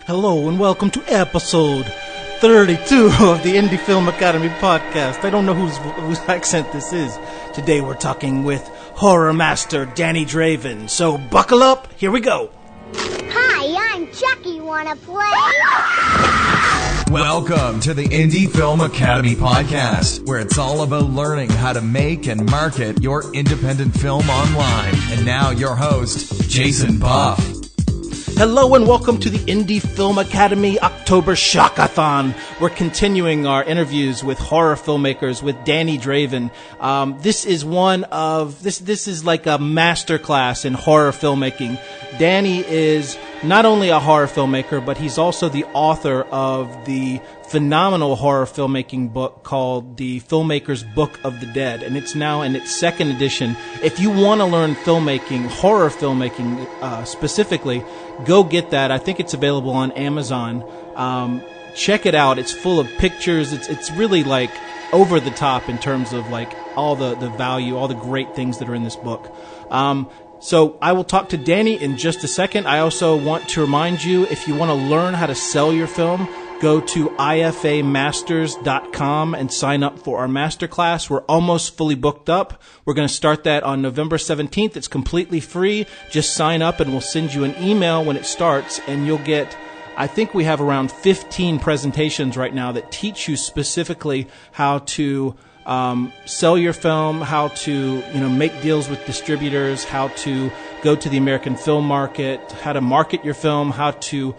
Hello and welcome to episode 32 of the Indie Film Academy podcast. I don't know whose accent this is. Today we're talking with horror master Danny Draven. So buckle up, here we go. Hi, I'm Chucky. Wanna play? Welcome to the Indie Film Academy podcast, where it's all about learning how to make and market your independent film online. And now your host, Jason Buff. Hello and welcome to the Indie Film Academy October Shockathon. We're continuing our interviews with horror filmmakers with Danny Draven. This is like a masterclass in horror filmmaking. Danny is not only a horror filmmaker, but he's also the author of the phenomenal horror filmmaking book called The Filmmaker's Book of the Dead, and it's now in its second edition. If you want to learn filmmaking, horror filmmaking specifically, go get that. I think it's available on Amazon. Check it out. It's full of pictures. It's really like over the top in terms of like all the value, all the great things that are in this book. So I will talk to Danny in just a second. I also want to remind you, if you want to learn how to sell your film, go to ifamasters.com and sign up for our masterclass. We're almost fully booked up. We're going to start that on November 17th. It's completely free. Just sign up and we'll send you an email when it starts, and you'll get, I think we have around 15 presentations right now that teach you specifically how to sell your film, how to make deals with distributors, how to go to the American film market, how to market your film, how to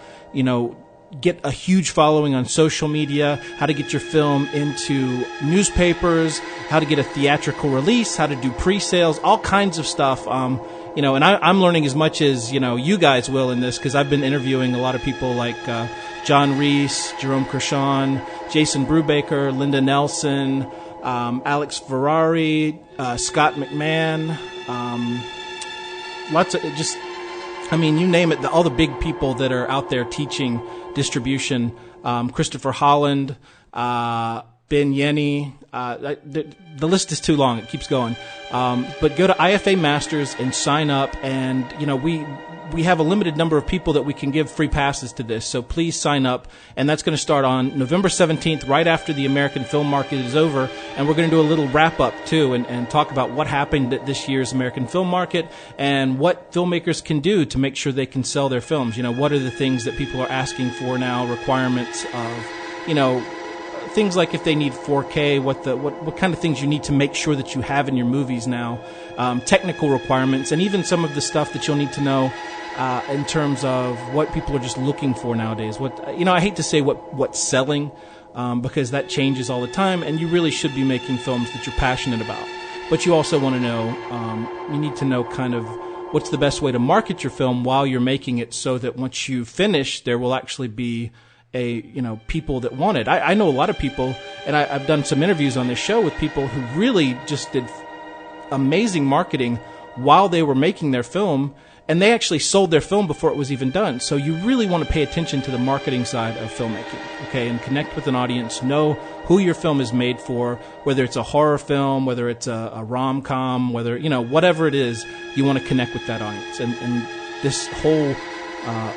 get a huge following on social media, how to get your film into newspapers, how to get a theatrical release, how to do pre-sales, all kinds of stuff. And I'm learning as much as you guys will in this, because I've been interviewing a lot of people like John Reese, Jerome Kershaw, Jason Brubaker, Linda Nelson, Alex Ferrari, Scott McMahon, lots of you name it, all the big people that are out there teaching distribution, Christopher Holland, Ben Yenny, the list is too long, it keeps going. But go to IFA Masters and sign up, and we have a limited number of people that we can give free passes to this, so please sign up. And that's going to start on November 17th, right after the American film market is over, and we're going to do a little wrap-up too, and talk about what happened at this year's American film market and what filmmakers can do to make sure they can sell their films. What are the things that people are asking for now, requirements of, things like if they need 4K, what kind of things you need to make sure that you have in your movies now, technical requirements, and even some of the stuff that you'll need to know in terms of what people are just looking for nowadays. I hate to say what's selling, because that changes all the time, and you really should be making films that you're passionate about. But you also want to know, you need to know kind of what's the best way to market your film while you're making it, so that once you finish, there will actually be people that want it. I know a lot of people, and I've done some interviews on this show with people who really just did amazing marketing while they were making their film, and they actually sold their film before it was even done. So you really want to pay attention to the marketing side of filmmaking, okay, and connect with an audience, know who your film is made for, whether it's a horror film, whether it's a rom-com, whether, whatever it is, you want to connect with that audience. And this whole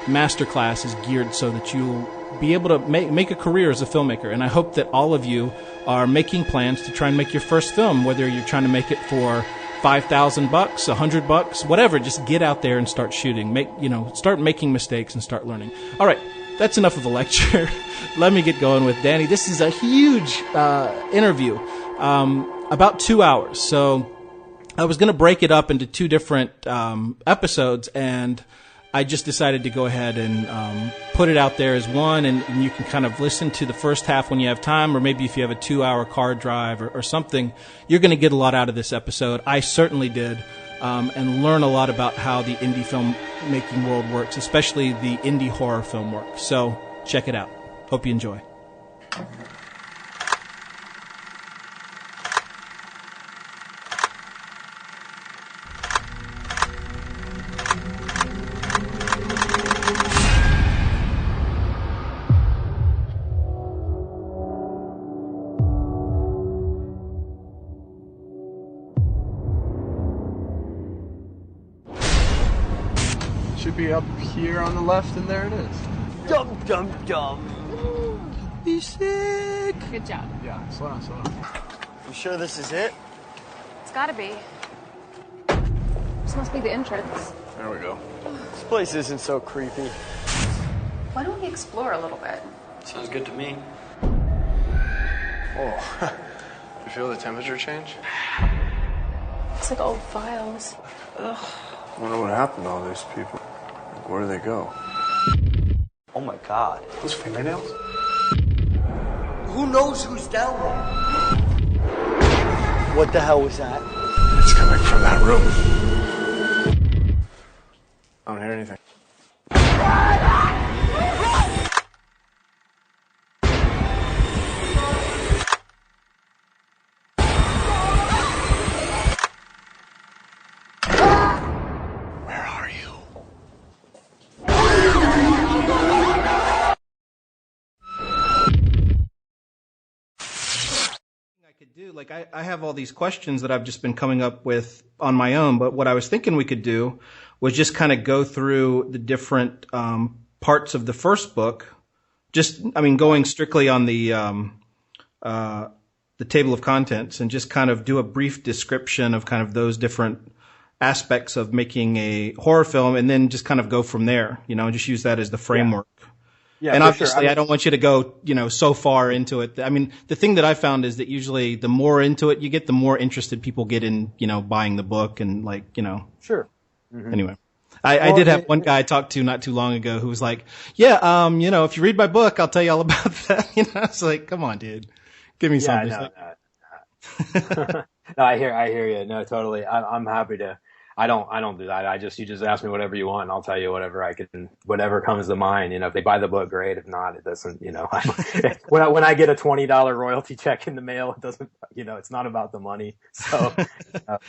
masterclass is geared so that you'll be able to make a career as a filmmaker. And I hope that all of you are making plans to try and make your first film, whether you're trying to make it for $5,000, $100, whatever. Just get out there and start shooting. Start making mistakes and start learning. All right, that's enough of a lecture. Let me get going with Danny. This is a huge interview, about 2 hours. So I was going to break it up into two different episodes, and I just decided to go ahead and put it out there as one, and you can kind of listen to the first half when you have time, or maybe if you have a 2-hour car drive or something, you're going to get a lot out of this episode. I certainly did, and learn a lot about how the indie film making world works, especially the indie horror film works. So check it out. Hope you enjoy. Should be up here on the left, and there it is. Dum, dum, dum. Be sick. Good job. Yeah, slow down, slow down. You sure this is it? It's gotta be. This must be the entrance. There we go. This place isn't so creepy. Why don't we explore a little bit? Sounds good to me. Oh, you feel the temperature change? It's like old files. Ugh. I wonder what happened to all these people. Like, where do they go? Oh my God. Those fingernails? Who knows who's down there? What the hell was that? It's coming from that room. I don't hear anything. Like I have all these questions that I've just been coming up with on my own, but what I was thinking we could do was just kind of go through the different parts of the first book. Going strictly on the table of contents, and just kind of do a brief description of kind of those different aspects of making a horror film, and then just kind of go from there, and just use that as the framework. Yeah, and obviously, sure. I don't want you to go, so far into it. I mean, the thing that I found is that usually the more into it you get, the more interested people get in, buying the book and Sure. Mm-hmm. Anyway, I did have one guy I talked to not too long ago who was like, yeah, if you read my book, I'll tell you all about that. It's like, come on, dude, give me something. No, I hear you. No, totally. I'm happy to. I don't do that. You just ask me whatever you want and I'll tell you whatever comes to mind. If they buy the book, great. If not, it doesn't, when I get a $20 royalty check in the mail, it doesn't, it's not about the money. So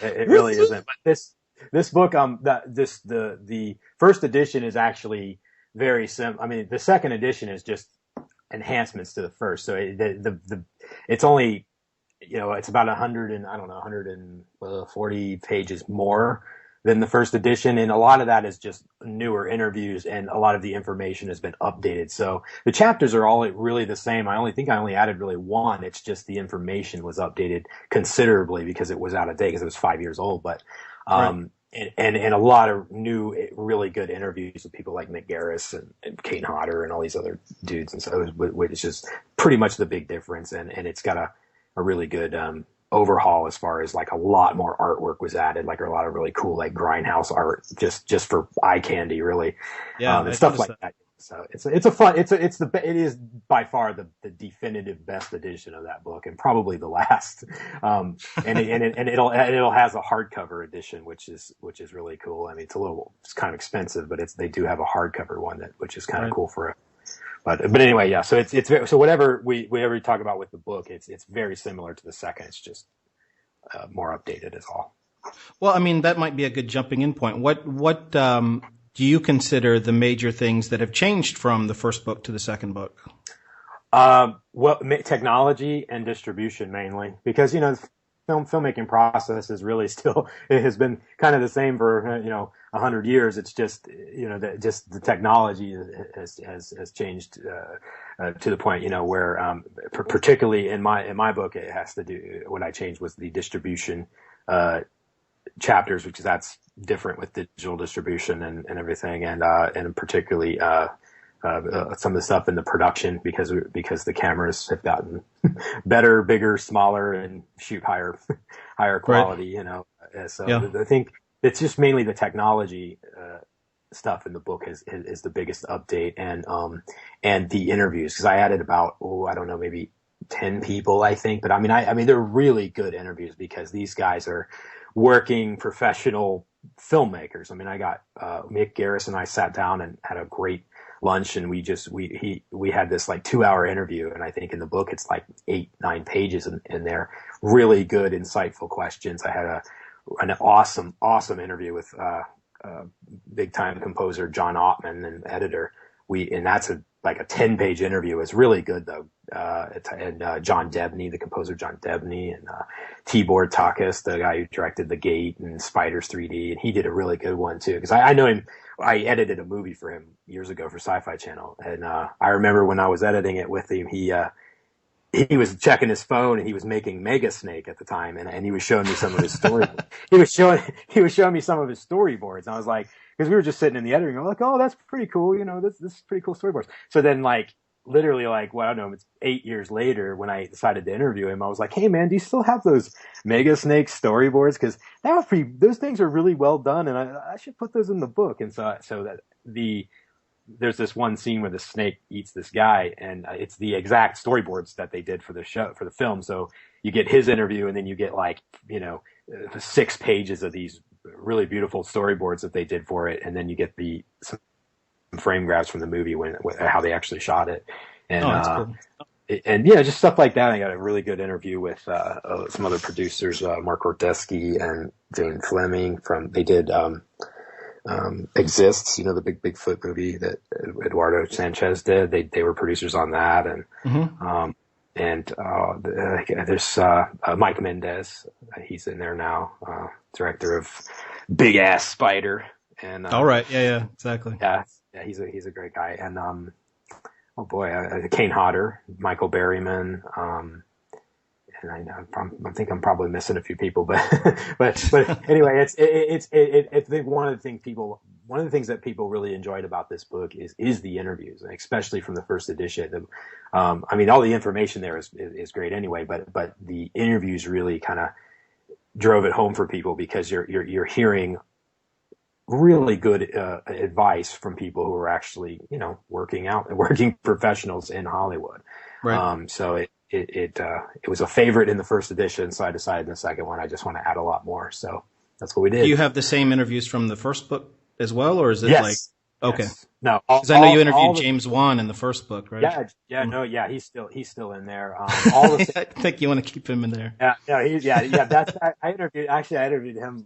it really isn't. But this book, the first edition is actually very simple. I mean, the second edition is just enhancements to the first. So it's only, it's about 140 pages more than the first edition. And a lot of that is just newer interviews, and a lot of the information has been updated. So the chapters are all really the same. I think I only added really one. It's just the information was updated considerably because it was out of date, because it was 5 years old. But, right. And a lot of new, really good interviews with people like Mick Garris and Kane Hodder and all these other dudes. And so it's just pretty much the big difference. And it's got a really good overhaul as far as like a lot more artwork was added, like a lot of really cool like grindhouse art just for eye candy, really. Yeah, and stuff like that. So it is by far the definitive best edition of that book, and probably the last. And it'll has a hardcover edition, which is really cool. I mean, it's kind of expensive, but they do have a hardcover one which is kind of cool for it. But anyway, yeah. So so whatever we talk about with the book, it's very similar to the second. It's just more updated, is all. Well, I mean, that might be a good jumping in point. What do you consider the major things that have changed from the first book to the second book? Technology and distribution mainly, because the filmmaking process is really still, it has been kind of the same for 100 years. It's just the technology has changed to the point where particularly in my book, it has to do, what I changed was the distribution chapters, which that's different with digital distribution and everything, and particularly some of the stuff in the production, because the cameras have gotten better, bigger, smaller, and shoot higher quality. Right. So yeah. I think it's just mainly the technology stuff in the book is the biggest update, and the interviews, because I added about maybe 10 people, I think, but I mean they're really good interviews because these guys are working professional filmmakers. I mean, I got Mick Garris and I sat down and had a great lunch, and we had this like 2-hour interview, and I think in the book it's like 8-9 pages in there. Really good, insightful questions. I had an awesome interview with big time composer John Ottman and editor. And that's like a 10-page interview. It's really good though. and John Debney, the composer John Debney, and Tibor Takas, the guy who directed The Gate and Spiders 3D, and he did a really good one too. Because I know him. I edited a movie for him years ago for Sci-Fi Channel, and I remember when I was editing it with him, he was checking his phone and he was making Mega Snake at the time, and he was showing me some of his he was showing me some of his storyboards, and I was like, because we were just sitting in the editing room, like, oh, that's pretty cool, this is pretty cool storyboards. So then, like, literally, like, well, I don't know, it's 8 years later when I decided to interview him, I was like, hey man, do you still have those Mega Snake storyboards? Because those things are really well done, and I should put those in the book. And so that there's this one scene where the snake eats this guy, and it's the exact storyboards that they did for the film. So you get his interview, and then you get, like, 6 pages of these really beautiful storyboards that they did for it, and then you get some frame grabs from the movie how they actually shot it, and that's cool. And yeah, just stuff like that. I got a really good interview with some other producers, Mark Ordesky and Jane Fleming they did Exists, the big Bigfoot movie that Eduardo Sanchez did. They were producers on that, and there's Mike Mendez. He's in there now, director of Big Ass Spider. And all right, yeah, exactly. Yeah, he's a great guy. And oh boy, Kane Hodder, Michael Berryman. And I think I'm probably missing a few people, but anyway, it's one of the things that people really enjoyed about this book is the interviews, and especially from the first edition. I mean, all the information there is great anyway, but the interviews really kind of drove it home for people, because you're hearing really good advice from people who are actually working professionals in Hollywood. Right. So it was a favorite in the first edition, so I decided in the second one I just want to add a lot more. So that's what we did. Do you have the same interviews from the first book as well, or is it okay? Yes. No, because I know you interviewed James Wan in the first book, right? Yeah, he's still in there. All the I think you want to keep him in there. That's I interviewed him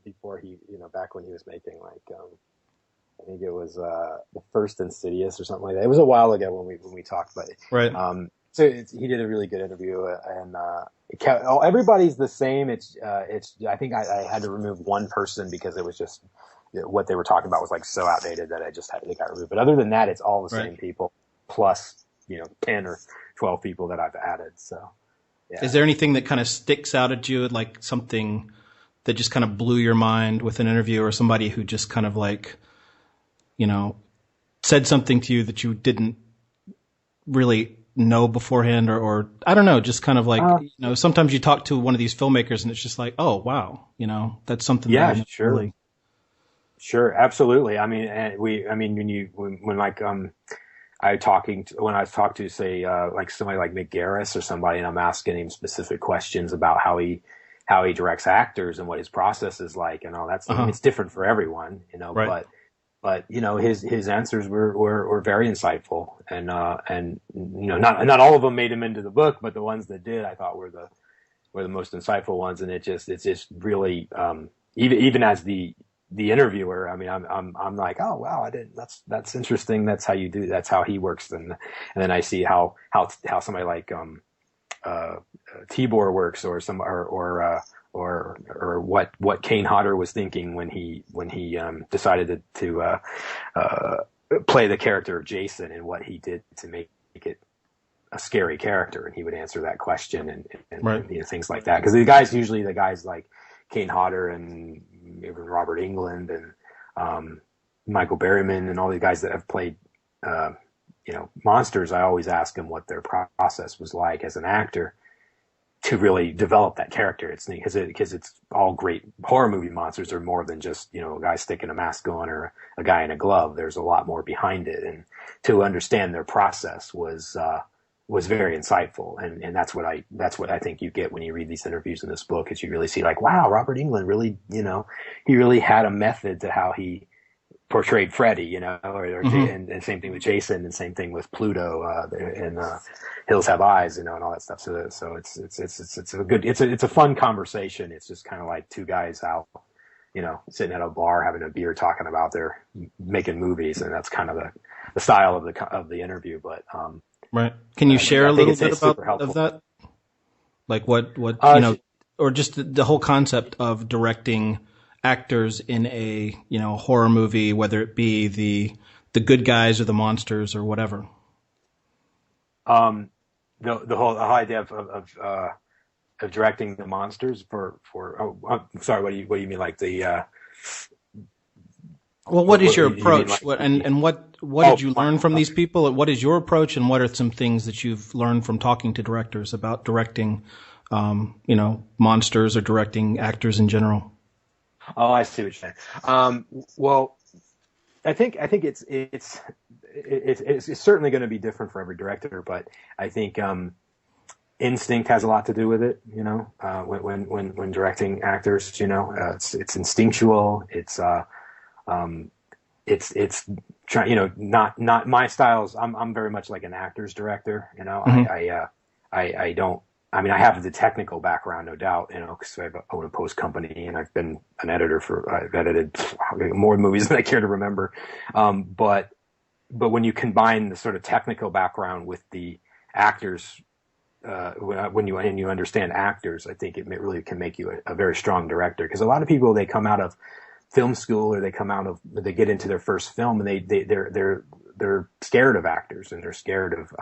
before he, back when he was making, like, I think it was the first Insidious or something like that. It was a while ago when we talked, but right. So he did a really good interview, and everybody's the same. It's I think I had to remove one person because it was just what they were talking about was, like, so outdated that they got removed. But other than that, it's all the same people plus 10 or 12 people that I've added. So yeah. Is there anything that kind of sticks out at you, like something that just kind of blew your mind with an interview, or somebody who just kind of, like, said something to you that you didn't really know beforehand, or I don't know, just kind of like, sometimes you talk to one of these filmmakers and it's just like, oh wow, that's something. Yeah, sure. Really... Sure. Absolutely. I mean, when I was talking to, say, like somebody like Mick Garris or somebody, and I'm asking him specific questions about how he directs actors and what his process is like and all that stuff. I mean, it's different for everyone, right. But his answers were very insightful, and not all of them made him into the book, but the ones that did, I thought were the most insightful ones. And it's just really, even as the interviewer, I mean, I'm like, oh wow, that's interesting. That's how he works. And then I see how somebody like Tibor works, or what Kane Hodder was thinking when he decided to play the character of Jason, and what he did to make it a scary character. And he would answer that question and right. Things like that. Because the guys like Kane Hodder and even Robert Englund and Michael Berryman and all the guys that have played monsters, I always ask them what their process was like as an actor to really develop that character. It's because it's all great horror movie monsters are more than just a guy sticking a mask on or a guy in a glove. There's a lot more behind it, and to understand their process was very insightful. And that's what I think you get when you read these interviews in this book, is you really see, like, wow, Robert Englund really, he really had a method to how he portrayed Freddy, and same thing with Jason, and same thing with Pluto, and Hills Have Eyes, and all that stuff. So it's a fun conversation. It's just kind of like two guys out, sitting at a bar having a beer, talking about their making movies, and that's kind of the style of the interview. But Right. Can you share a little bit about of that? Like what or just the whole concept of directing actors in a, horror movie, whether it be the good guys or the monsters or whatever. The whole idea of directing the monsters for I'm sorry, what do you mean, like the well, what is your approach? What did you learn from these people? What is your approach, and what are some things that you've learned from talking to directors about directing, monsters or directing actors in general? Oh, I see what you're saying. Well, I think it's certainly going to be different for every director, but I think instinct has a lot to do with it. When directing actors, it's instinctual. It's trying, not my styles. I'm very much like an actor's director. I don't. I mean, I have the technical background, no doubt, because I own a post company and I've been an editor I've edited more movies than I care to remember. But when you combine the sort of technical background with the actors, when you understand actors, I think it really can make you a very strong director. Because a lot of people, they come out of film school or they get into their first film and they're scared of actors and they're scared of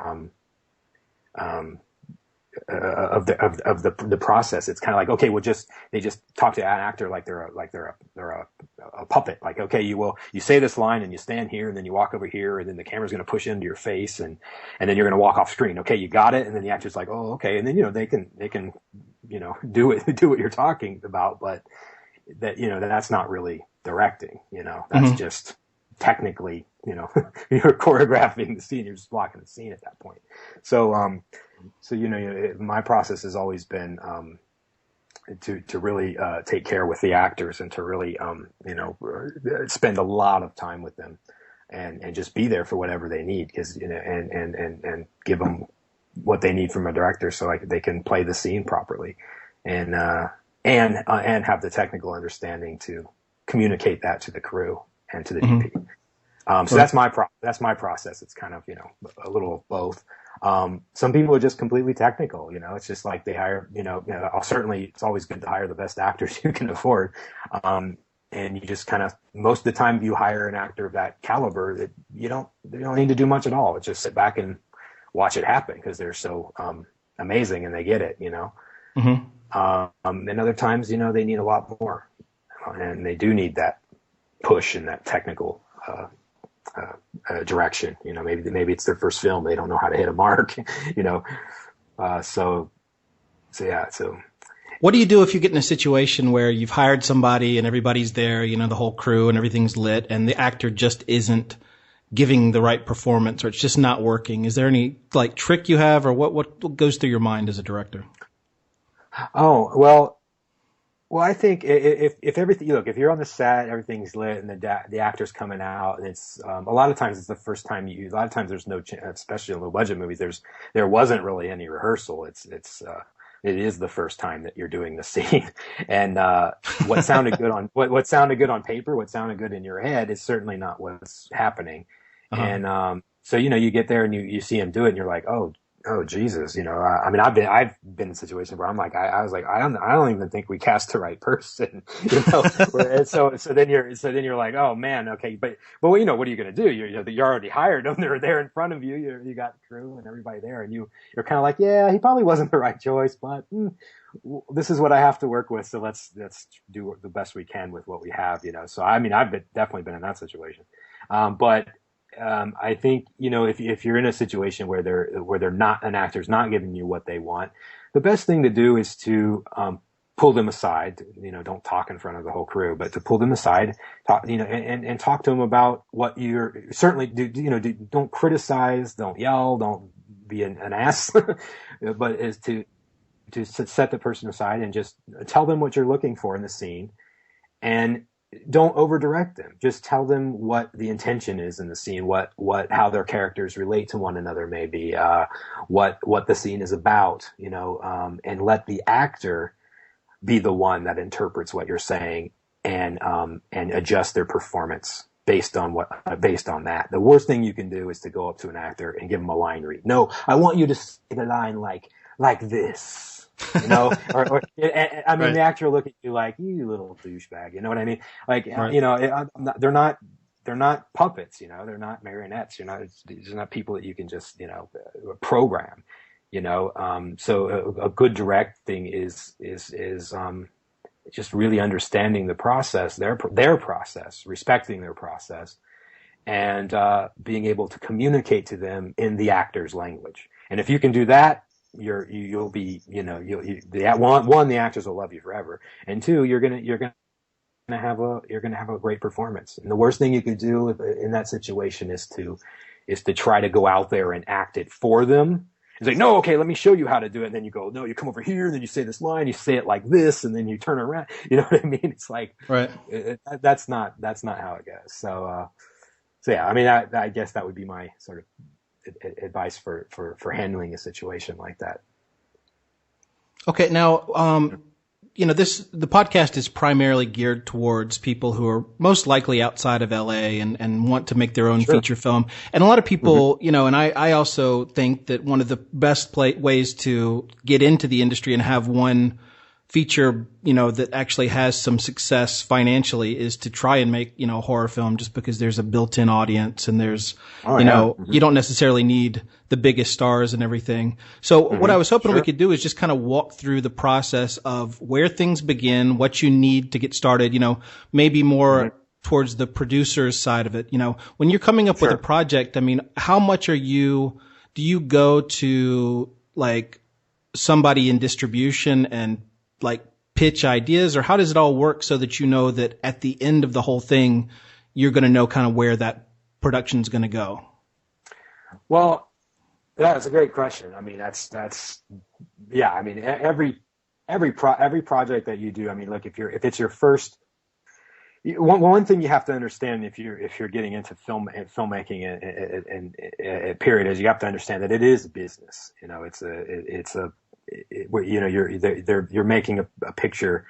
the process. It's kind of like, okay, they just talk to an actor like they're a puppet. Like, okay, you say this line and you stand here and then you walk over here and then the camera's going to push into your face and then you're going to walk off screen. Okay, you got it. And then the actor's like, oh, okay. And then, they can, do what you're talking about, but that's not really directing, that's just technically, you're choreographing the scene. You're just blocking the scene at that point. So, my process has always been to really take care with the actors and to really spend a lot of time with them and just be there for whatever they need, because and give them what they need from a director so they can play the scene properly and have the technical understanding to communicate that to the crew and to the DP. So that's my process. It's kind of, a little of both. Some people are just completely technical, it's just like they hire, it's always good to hire the best actors you can afford. And you just kind of, most of the time you hire an actor of that caliber, that they don't need to do much at all. It's just sit back and watch it happen because they're so, amazing and they get it, and other times, they need a lot more, and they do need that push and that technical, direction. Maybe it's their first film. They don't know how to hit a mark, so yeah. So what do you do if you get in a situation where you've hired somebody and everybody's there, the whole crew and everything's lit and the actor just isn't giving the right performance or it's just not working? Is there any trick you have, or what goes through your mind as a director? Oh, well, I think if everything, if you're on the set, everything's lit and the actor's coming out and it's, a lot of times it's the first time a lot of times there's no chance, especially in low budget movies, there wasn't really any rehearsal. It is the first time that you're doing the scene. And, what sounded good on, what sounded good on paper, what sounded good in your head is certainly not what's happening. Uh-huh. And, so, you get there and you see him do it and you're like, oh Jesus, I mean, I've been in situations where I'm like, I was like, I don't even think we cast the right person, so then you're like, oh man, okay, but what are you going to do? You're already hired them. They're there in front of you. You got crew and everybody there, and you're kind of like, yeah, he probably wasn't the right choice, but this is what I have to work with. So let's do the best we can with what we have, So I mean, I've definitely been in that situation, but. I think, if you're in a situation where an actor's not giving you what they want, the best thing to do is to, pull them aside, don't talk in front of the whole crew, but to pull them aside, talk, and talk to them about what you're certainly don't criticize, don't yell, don't be an ass, but is to set the person aside and just tell them what you're looking for in the scene and don't over-direct them. Just tell them what the intention is in the scene, how their characters relate to one another, maybe, what the scene is about, and let the actor be the one that interprets what you're saying and adjust their performance based on that. The worst thing you can do is to go up to an actor and give him a line read. No, I want you to say the line like this, you know, or I mean, right. the actor will look at you like, you little douchebag, you know what I mean? Like, Right. you know, they're not puppets, you know, they're not marionettes, these are not people that you can just, you know, program, you know. So a good directing is just really understanding the process, their process, respecting their process, and being able to communicate to them in the actor's language. And if you can do that, you'll be, you know, the actors will love you forever, and two, you're gonna have a great performance. And the worst thing you could do in that situation is to try to go out there and act it for them. It's like, no, okay, let me show you how to do it. And then you go, no, you come over here, and then you say this line, you say it like this, and then you turn around. You know what I mean? It's like, Right. That's not how it goes. So yeah, I mean, I guess that would be my sort of advice for handling a situation like that. Okay. Now, you know, the podcast is primarily geared towards people who are most likely outside of LA and want to make their own feature film. And a lot of people, you know, and I also think that one of the best ways to get into the industry and have one feature, you know, that actually has some success financially is to try and make, you know, a horror film, just because there's a built-in audience and there's, you know, you don't necessarily need the biggest stars and everything. So what I was hoping we could do is just kind of walk through the process of where things begin, what you need to get started, you know, maybe more towards the producer's side of it. You know, when you're coming up with a project, I mean, how much do you go to like somebody in distribution and like pitch ideas, or how does it all work so that you know that at the end of the whole thing, you're going to know kind of where that production is going to go? Well, that's a great question. I mean, yeah. I mean, every project that you do. I mean, look, if it's your first, one thing you have to understand if you're getting into filmmaking and period is you have to understand that it is a business. You know, you know, you're making a picture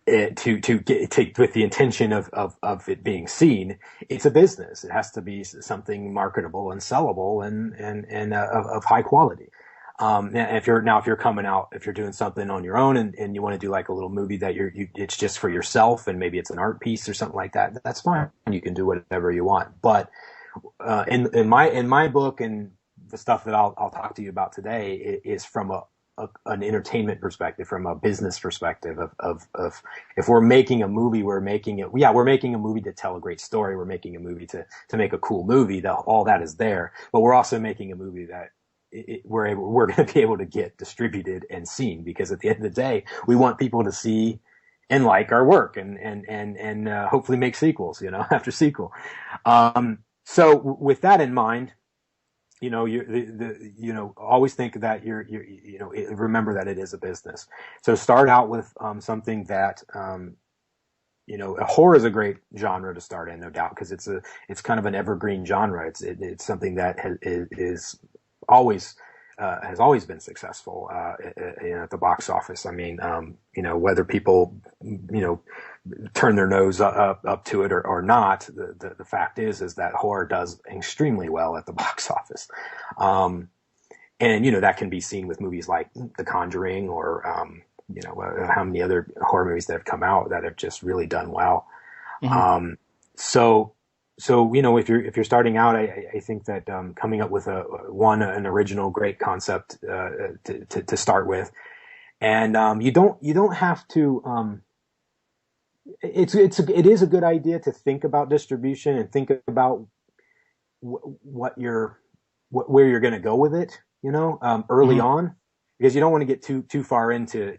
to with the intention of it being seen. It's a business. It has to be something marketable and sellable and of high quality. If you're coming out, if you're doing something on your own and you want to do like a little movie that it's just for yourself and maybe it's an art piece or something like that, that's fine. You can do whatever you want. But in my book, and the stuff that I'll talk to you about today is from an entertainment perspective, from a business perspective of if we're making a movie, we're making a movie to tell a great story. We're making a movie to make a cool movie. All that is there, but we're also making a movie that we're going to be able to get distributed and seen, because at the end of the day, we want people to see and like our work and hopefully make sequels, you know, after sequel. So with that in mind, you know, you know, always think that you know, remember that it is a business. So start out with something that, you know, horror is a great genre to start in, no doubt, because it's kind of an evergreen genre. It's something that has always been successful at the box office. I mean, you know, whether people, you know, turn their nose up to it or not, the fact is that horror does extremely well at the box office. And, you know, that can be seen with movies like The Conjuring or, you know, how many other horror movies that have come out that have just really done well. Mm-hmm. So, you know, if you're starting out, I think that, coming up with an original great concept, to start with. And, you don't have to, it is a good idea to think about distribution and think about where you're going to go with it, you know, early on, because you don't want to get too far into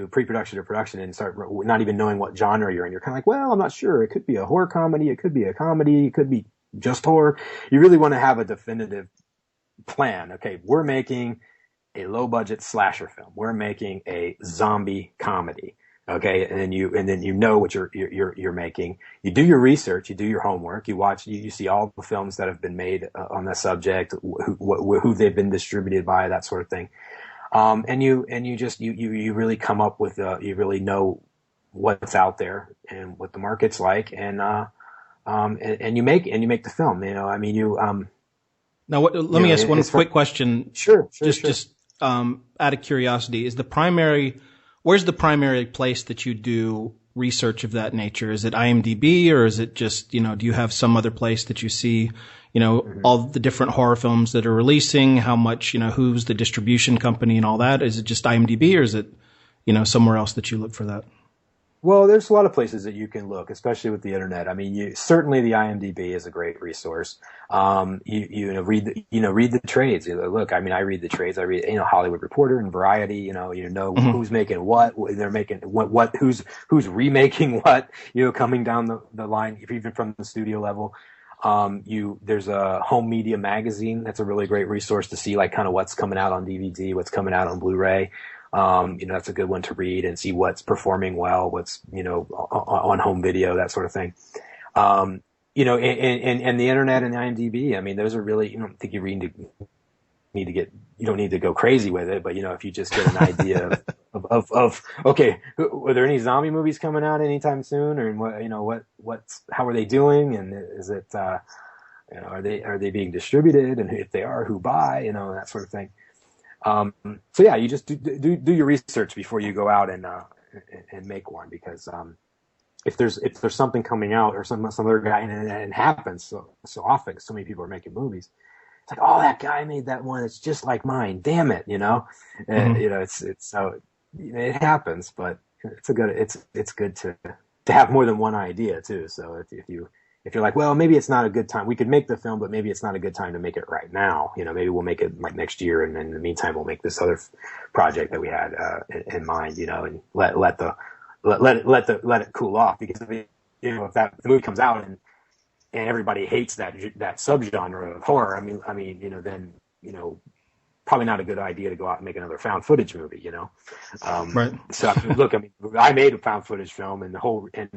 pre-production or production and start not even knowing what genre you're in. You're kind of like, well, I'm not sure. It could be a horror comedy. It could be a comedy. It could be just horror. You really want to have a definitive plan. Okay, we're making a low budget slasher film. We're making a zombie comedy. Okay, and then you know what you're making. You do your research, you do your homework, you watch, you see all the films that have been made on the subject, who they've been distributed by, that sort of thing. And you really come up with you really know what's out there and what the market's like, and and you make the film. You know, I mean, Now, let me ask one quick question. Sure. Just out of curiosity, where's the primary place that you do research of that nature? Is it IMDb, or is it just, do you have some other place that you see, all the different horror films that are releasing, how much, who's the distribution company and all that? Is it just IMDb, or is it, somewhere else that you look for that? Well, there's a lot of places that you can look, especially with the internet. I mean, certainly the IMDb is a great resource. Read the trades. Look, I mean, I read the trades. I read, Hollywood Reporter and Variety. Who's making what. They're making what. Who's remaking what. Coming down the line, even from the studio level. There's a Home Media magazine. That's a really great resource to see, like, kind of what's coming out on DVD, what's coming out on Blu-ray. That's a good one to read and see what's performing well, what's, on home video, that sort of thing. And the internet and the IMDb, I mean, those are really, you don't think you don't need to go crazy with it, but, if you just get an idea of, okay, are there any zombie movies coming out anytime soon? Or how are they doing? And is it, are they being distributed? And if they are, who buy, that sort of thing. So yeah, you just do your research before you go out and make one, because if there's something coming out or some other guy, and it happens so often, so many people are making movies. It's like, oh, that guy made that one. It's just like mine. Damn it, And it's so it happens, but it's good to have more than one idea too. So if you're like, well, maybe it's not a good time. We could make the film, but maybe it's not a good time to make it right now. Maybe we'll make it like next year, and then in the meantime, we'll make this other project that we had in mind. And let it cool off, because if the movie comes out and everybody hates that subgenre of horror, I mean, then probably not a good idea to go out and make another found footage movie, Right. So look, I mean, I made a found footage film, and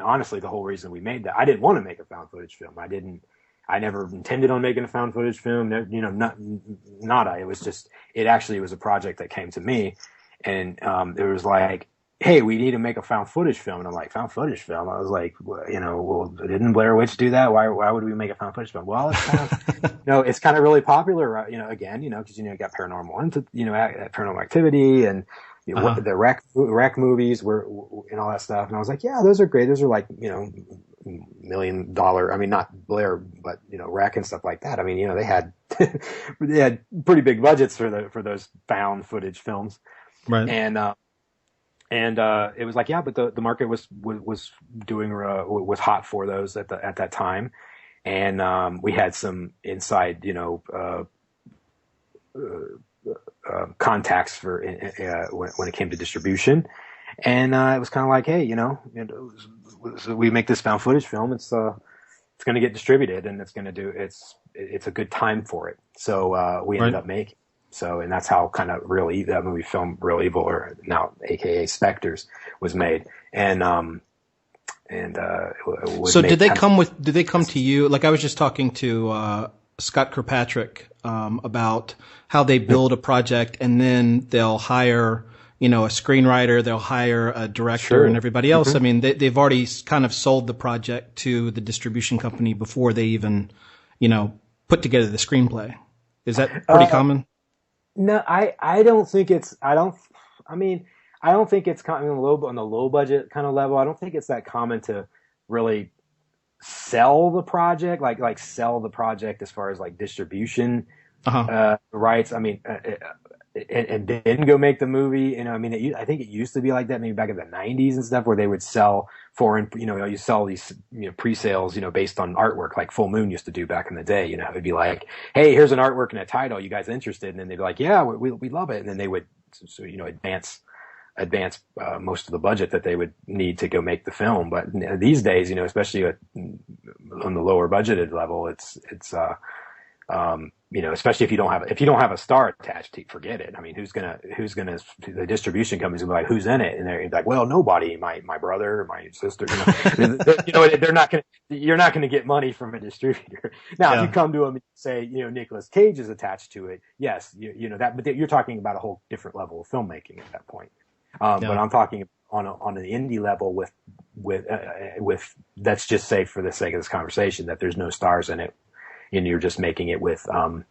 honestly, the whole reason we made that, I didn't want to make a found footage film. I never intended on making a found footage film. It was just, it was a project that came to me, and it was like, hey, we need to make a found footage film. And I'm like, found footage film? I was like, well, didn't Blair Witch do that? Why would we make a found footage film? Well, it's kind of, it's kind of really popular, again, because, you got Paranormal, Paranormal Activity, and the wreck movies and all that stuff. And I was like, yeah, those are great. Those are like, $1 million, I mean, not Blair, but, wreck and stuff like that. I mean, they had pretty big budgets for those found footage films. Right. And it was like, yeah, but the market was doing was hot for those at that time, and we had some inside contacts for when it came to distribution, and it was kind of like, hey, so we make this found footage film. It's going to get distributed, and it's a good time for it. So we ended up making. So, and that's how kind of that movie film Real Evil, or now AKA Spectres, was made. And so did they come to you? Like, I was just talking to Scott Kirkpatrick about how they build a project, and then they'll hire a screenwriter, they'll hire a director, and everybody else. I mean, they've already kind of sold the project to the distribution company before they even put together the screenplay. Is that pretty common? No, I don't think it's, I don't think it's common on the low budget kind of level. I don't think it's that common to really sell the project, like sell the project as far as like distribution, rights. I mean, and then go make the movie. I think it used to be like that maybe back in the 90s and stuff, where they would sell foreign, you sell these, pre-sales, based on artwork, like Full Moon used to do back in the day. It'd be like, hey, here's an artwork and a title. You guys interested? And then they'd be like, yeah, we love it. And then they would, advance most of the budget that they would need to go make the film. But these days, especially on the lower budgeted level, it's especially if you don't have a star attached to, forget it. I mean, who's gonna the distribution companies will be like, who's in it? And they're like, well, nobody, my brother, my sister, you're not gonna get money from a distributor. Now, if you come to them and say, Nicolas Cage is attached to it, yes, that, but you're talking about a whole different level of filmmaking at that point. But I'm talking on an indie level with let's just say for the sake of this conversation that there's no stars in it, and you're just making it with some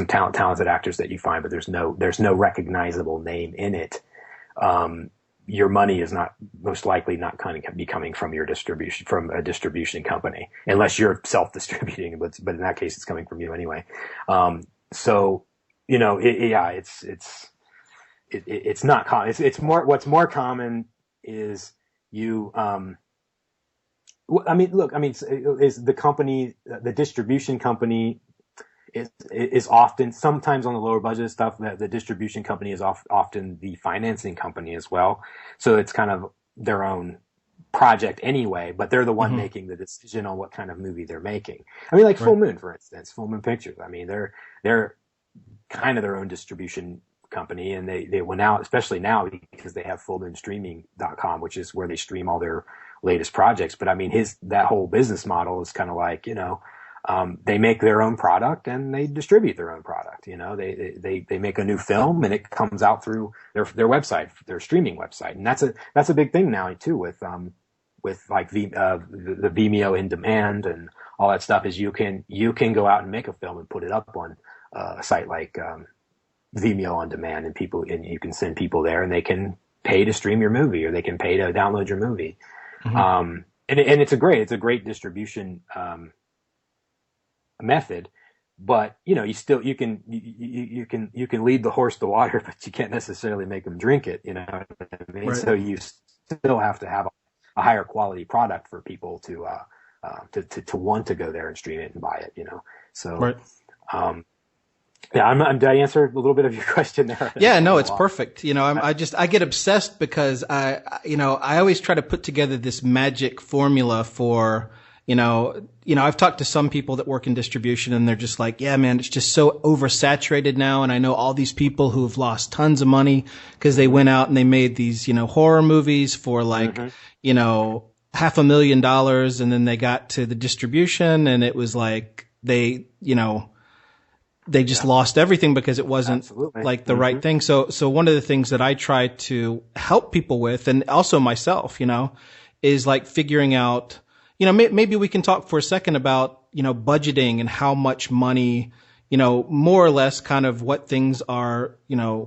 talented actors that you find, but there's no recognizable name in it. Your money is not most likely not kind of be coming from your distribution, from a distribution company, unless you're self-distributing. But in that case, it's coming from you anyway. So it's not common. It's more, what's more common is you. Is the company, the distribution company is often, sometimes on the lower budget stuff, the distribution company is often the financing company as well. So it's kind of their own project anyway, but they're the one making the decision on what kind of movie they're making. I mean, like Full Moon, for instance, Full Moon Pictures. I mean, they're kind of their own distribution company, and they went out, especially now, because they have fullmoonstreaming.com, which is where they stream all their latest projects. But I mean, that whole business model is kind of like, they make their own product and they distribute their own product. They make a new film and it comes out through their website, their streaming website. And that's a big thing now too, with like the Vimeo in demand and all that stuff, is you can go out and make a film and put it up on a site like Vimeo on demand, and you can send people there and they can pay to stream your movie, or they can pay to download your movie. And it's a great distribution method, but you can lead the horse to water, but you can't necessarily make them drink it. You know what I mean? Right. So you still have to have a higher quality product for people to want to go there and stream it and buy it. So right. Did I answer a little bit of your question there? Yeah, no, it's perfect. I get obsessed because I always try to put together this magic formula for, I've talked to some people that work in distribution, and they're just like, yeah, man, it's just so oversaturated now. And I know all these people who have lost tons of money because they went out and they made these, horror movies for like, $500,000. And then they got to the distribution and it was like, they just lost everything because it wasn't like the right thing. So one of the things that I try to help people with, and also myself, is like figuring out, maybe we can talk for a second about, budgeting and how much money, more or less kind of what things are,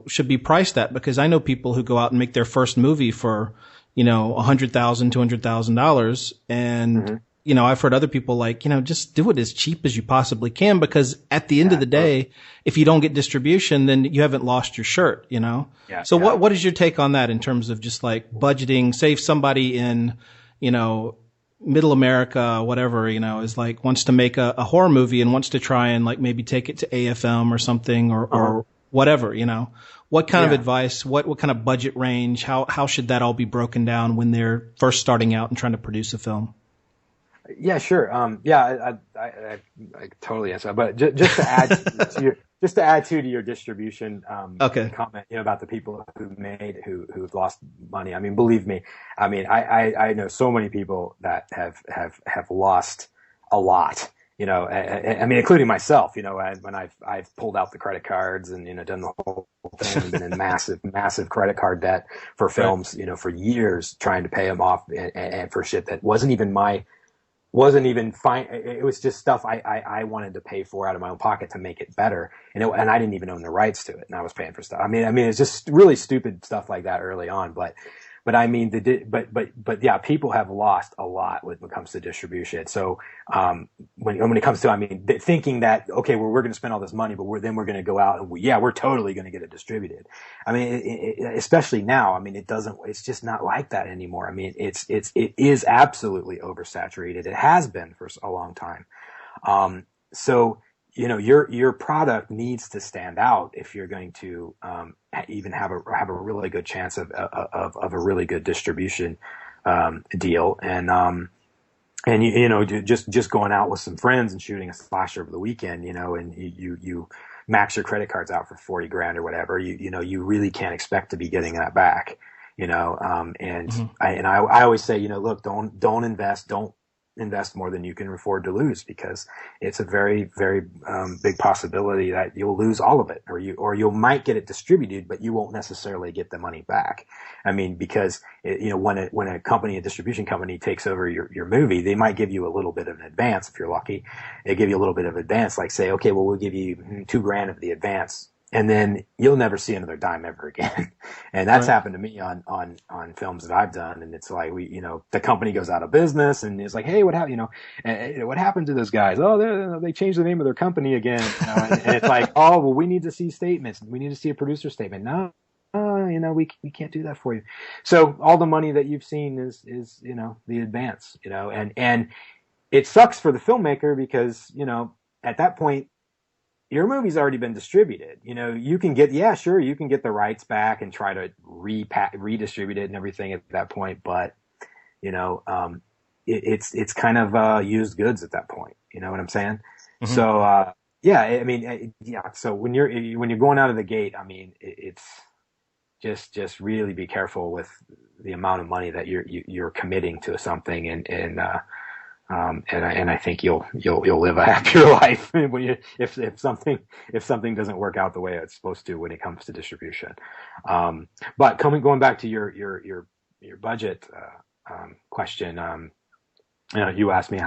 should be priced at, because I know people who go out and make their first movie for, $100,000, $200,000. And, I've heard other people like, just do it as cheap as you possibly can, because at the end of the day, if you don't get distribution, then you haven't lost your shirt, Yeah, so what is your take on that in terms of just like budgeting? Say if somebody in, middle America, whatever, is like, wants to make a horror movie and wants to try and like maybe take it to AFM or something or whatever, what kind of advice, what kind of budget range, how should that all be broken down when they're first starting out and trying to produce a film? Yeah, sure. I totally answer, but just to add to your distribution comment, about the people who've lost money. I mean, believe me, I know so many people that have lost a lot. Including myself. When I've pulled out the credit cards and done the whole thing, and been in massive credit card debt for films, for years, trying to pay them off and for shit that wasn't even fine. It was just stuff I wanted to pay for out of my own pocket to make it better. And I didn't even own the rights to it, and I was paying for stuff. I mean, it's just really stupid stuff like that early on. But people have lost a lot when it comes to distribution. So, when it comes to, thinking that, okay, well, we're going to spend all this money, but we're going to go out and we're totally going to get it distributed. Especially now, it's just not like that anymore. It is absolutely oversaturated. It has been for a long time. Your product needs to stand out if you're going to even have a really good chance of a really good distribution deal. And just going out with some friends and shooting a slasher over the weekend, and you max your credit cards out for $40,000 or whatever, you really can't expect to be getting that back. I always say, look, don't invest, don't invest more than you can afford to lose, because it's a very, very big possibility that you'll lose all of it, or you might get it distributed, but you won't necessarily get the money back. I mean, because when a distribution company takes over your movie, they might give you a little bit of an advance if you're lucky. They give you a little bit of advance, like say, okay, well, we'll give you $2,000 of the advance, and then you'll never see another dime ever again. And that's happened to me on films that I've done. And it's like, the company goes out of business, and it's like, hey, what happened? What happened to those guys? Oh, they changed the name of their company again. And it's like, oh, well, we need to see statements. We need to see a producer statement. No, we can't do that for you. So all the money that you've seen is the advance, and it sucks for the filmmaker, because, at that point, your movie's already been distributed. You can get the rights back and try to redistribute it and everything at that point. But, it's kind of, used goods at that point. You know what I'm saying? Mm-hmm. So, So when you're going out of the gate, I mean, it's just really be careful with the amount of money that you're committing to something, and I think you'll live a happier life if something doesn't work out the way it's supposed to when it comes to distribution. But going back to your budget question, you asked me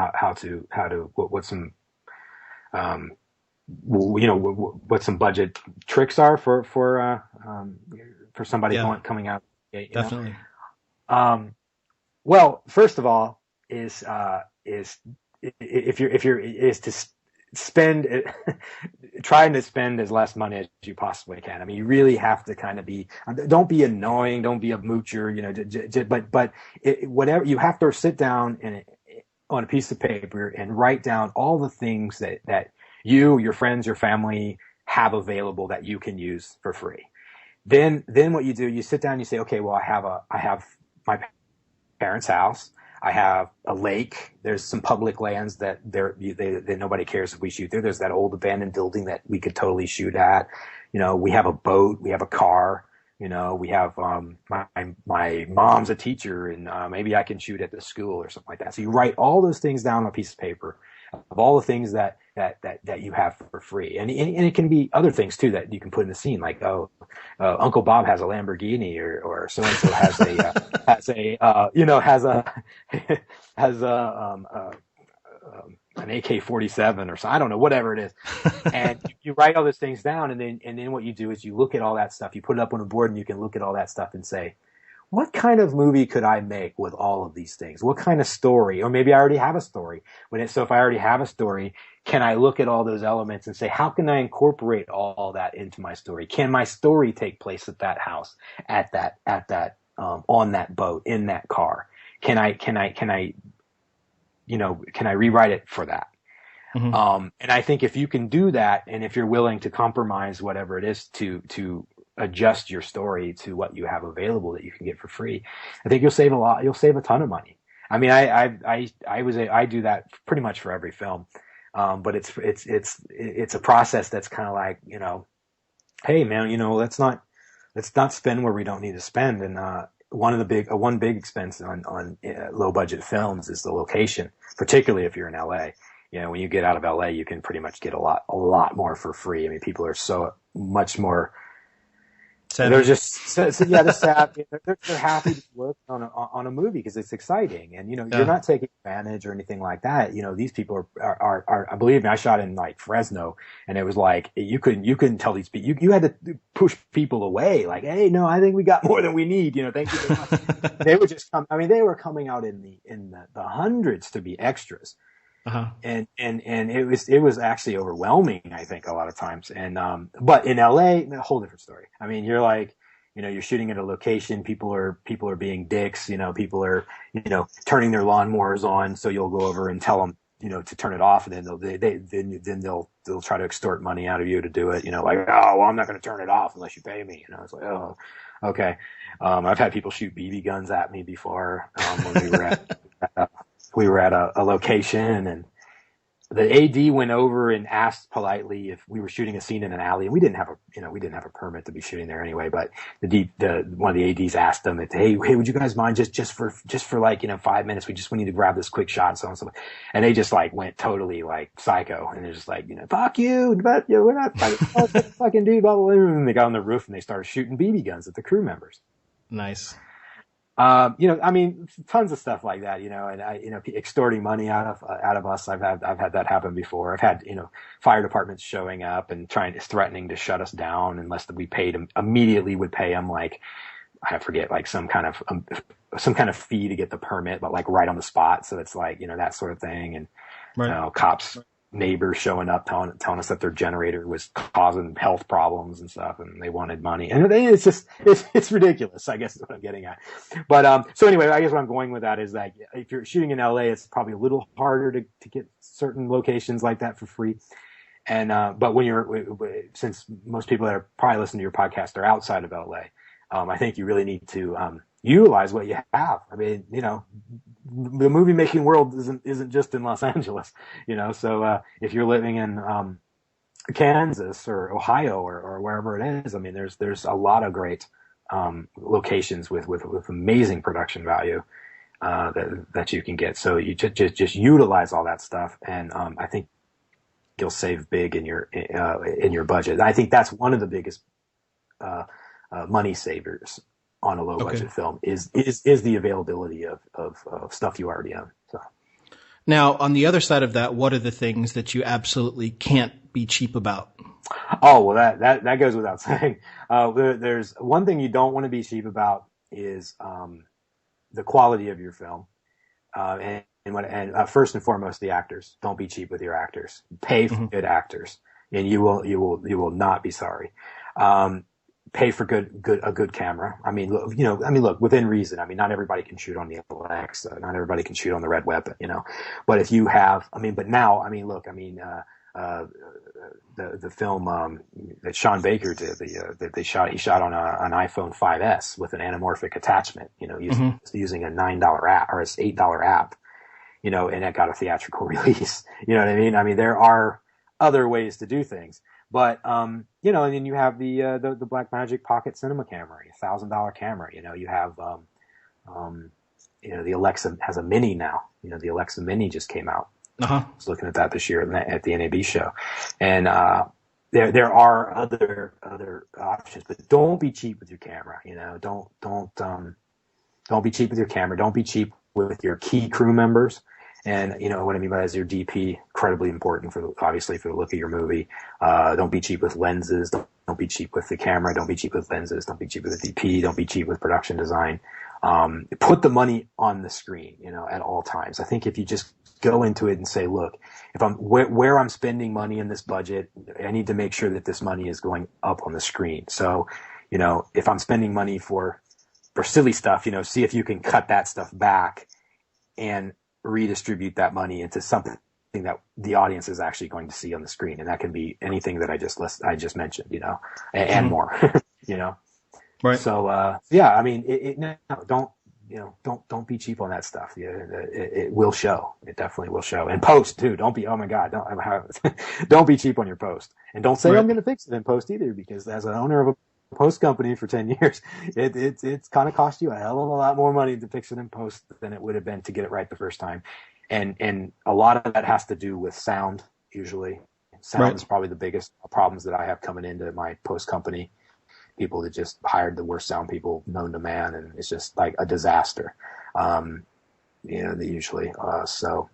what some budget tricks are for somebody coming out. Definitely. Well, first of all, is to spend trying to spend as less money as you possibly can. I mean, you really have to kind of don't be annoying, don't be a moocher, but whatever, you have to sit down on a piece of paper and write down all the things that you, your friends, your family have available that you can use for free. Then what you do, you sit down and you say, okay, well, I have my parents' house. I have a lake. There's some public lands that nobody cares if we shoot there. There's that old abandoned building that we could totally shoot at. We have a boat. We have a car. We have my mom's a teacher, and maybe I can shoot at the school or something like that. So you write all those things down on a piece of paper of all the things that you have for free, and it can be other things too that you can put in the scene, like Uncle Bob has a Lamborghini, or so and so has an AK-47 or so, I don't know, whatever it is. And you write all those things down, and then what you do is you look at all that stuff, you put it up on a board, and you can look at all that stuff and say, what kind of movie could I make with all of these things? What kind of story? Or maybe I already have a story. So if I already have a story, can I look at all those elements and say, how can I incorporate all that into my story? Can my story take place at that house, at that on that boat, in that car? Can I rewrite it for that? Mm-hmm. And I think if you can do that, and if you're willing to compromise whatever it is to adjust your story to what you have available that you can get for free, I think you'll save a lot. You'll save a ton of money. I mean, I do that pretty much for every film. But it's a process that's kind of like, hey man, let's not spend where we don't need to spend. And, one big expense on low budget films is the location, particularly if you're in LA. When you get out of LA, you can pretty much get a lot more for free. I mean, people are so much more, they're just, they're happy. They're happy to work on a movie because it's exciting, and you're not taking advantage or anything like that. These people are. Believe me, I shot in like Fresno, and it was like you couldn't tell these people. You had to push people away. Like, hey, no, I think we got more than we need. Thank you very much. They would just come. I mean, they were coming out in the hundreds to be extras. Uh-huh. And it was actually overwhelming, I think, a lot of times. And, but in LA, a whole different story. I mean, you're like, you're shooting at a location. People are being dicks. People are, turning their lawnmowers on. So you'll go over and tell them, to turn it off. And then they'll try to extort money out of you to do it. Like, oh, well, I'm not going to turn it off unless you pay me. It's like, oh, okay. I've had people shoot BB guns at me before, when we were at a location, and the AD went over and asked politely if we were shooting a scene in an alley, and we didn't have a permit to be shooting there anyway. But one of the ADs asked them, "Hey, would you guys mind just for like 5 minutes? We need to grab this quick shot." So and they just like went totally like psycho, and they're just like, "Fuck you, but we're not fucking dude." Blah, blah, blah. And they got on the roof and they started shooting BB guns at the crew members. Nice. I mean, tons of stuff like that, and extorting money out of us. I've had that happen before. I've had, fire departments showing up and threatening to shut us down unless we paid them, immediately would pay them like, I forget, like some kind of fee to get the permit, but like right on the spot. So it's like, that sort of thing. And, right. Cops, neighbors showing up telling us that their generator was causing health problems and stuff, and they wanted money, and it's ridiculous, I guess is what I'm getting at. But so anyway, I guess what I'm going with that is that if you're shooting in LA, it's probably a little harder to get certain locations like that for free. And but since most people that are probably listening to your podcast are outside of LA, I think you really need to utilize what you have. I mean, the movie making world isn't just in Los Angeles, so if you're living in Kansas or Ohio or wherever it is, I mean, there's a lot of great locations with amazing production value that you can get. So you just utilize all that stuff, and I think you'll save big in your budget. I think that's one of the biggest money savers on a low budget film is the availability of stuff you already own. So now, on the other side of that, what are the things that you absolutely can't be cheap about? Oh, well, that goes without saying. There's one thing you don't want to be cheap about is the quality of your film, and first and foremost, the actors. Don't be cheap with your actors. Pay for good actors, and you will not be sorry. Pay for a good camera. I mean, look, within reason. I mean, not everybody can shoot on the Alexa. Not everybody can shoot on the Red Web, but if you have, but now, the film that Sean Baker did, he shot on an iPhone 5S with an anamorphic attachment, using a $9 app or an $8 app, and it got a theatrical release. You know what I mean? I mean, there are other ways to do things. But, and then you have the Blackmagic Pocket Cinema camera, $1,000 camera. You have, the Alexa has a Mini now. The Alexa Mini just came out. I was looking at that this year at the NAB show. And, there are other options, but don't be cheap with your camera. Don't be cheap with your camera. Don't be cheap with your key crew members. And what I mean by that is your DP, incredibly important obviously for the look of your movie. Don't be cheap with lenses. Don't be cheap with the camera. Don't be cheap with lenses. Don't be cheap with the DP. Don't be cheap with production design. Put the money on the screen, at all times. I think if you just go into it and say, look, if where I'm spending money in this budget, I need to make sure that this money is going up on the screen. So, if I'm spending money for silly stuff, see if you can cut that stuff back and redistribute that money into something that the audience is actually going to see on the screen, and that can be anything that I just mentioned, and more, Right. So, I mean, don't be cheap on that stuff. It will show. It definitely will show. And post too. Don't be. Oh my God. Don't be cheap on your post, and don't say I'm going to fix it in post either, because as an owner of a post company for 10 years, it's kind of cost you a hell of a lot more money to fix it in post than it would have been to get it right the first time. And a lot of that has to do with sound. Usually sound is probably the biggest problems that I have coming into my post company. People that just hired the worst sound people known to man, and it's just like a disaster. They usually, so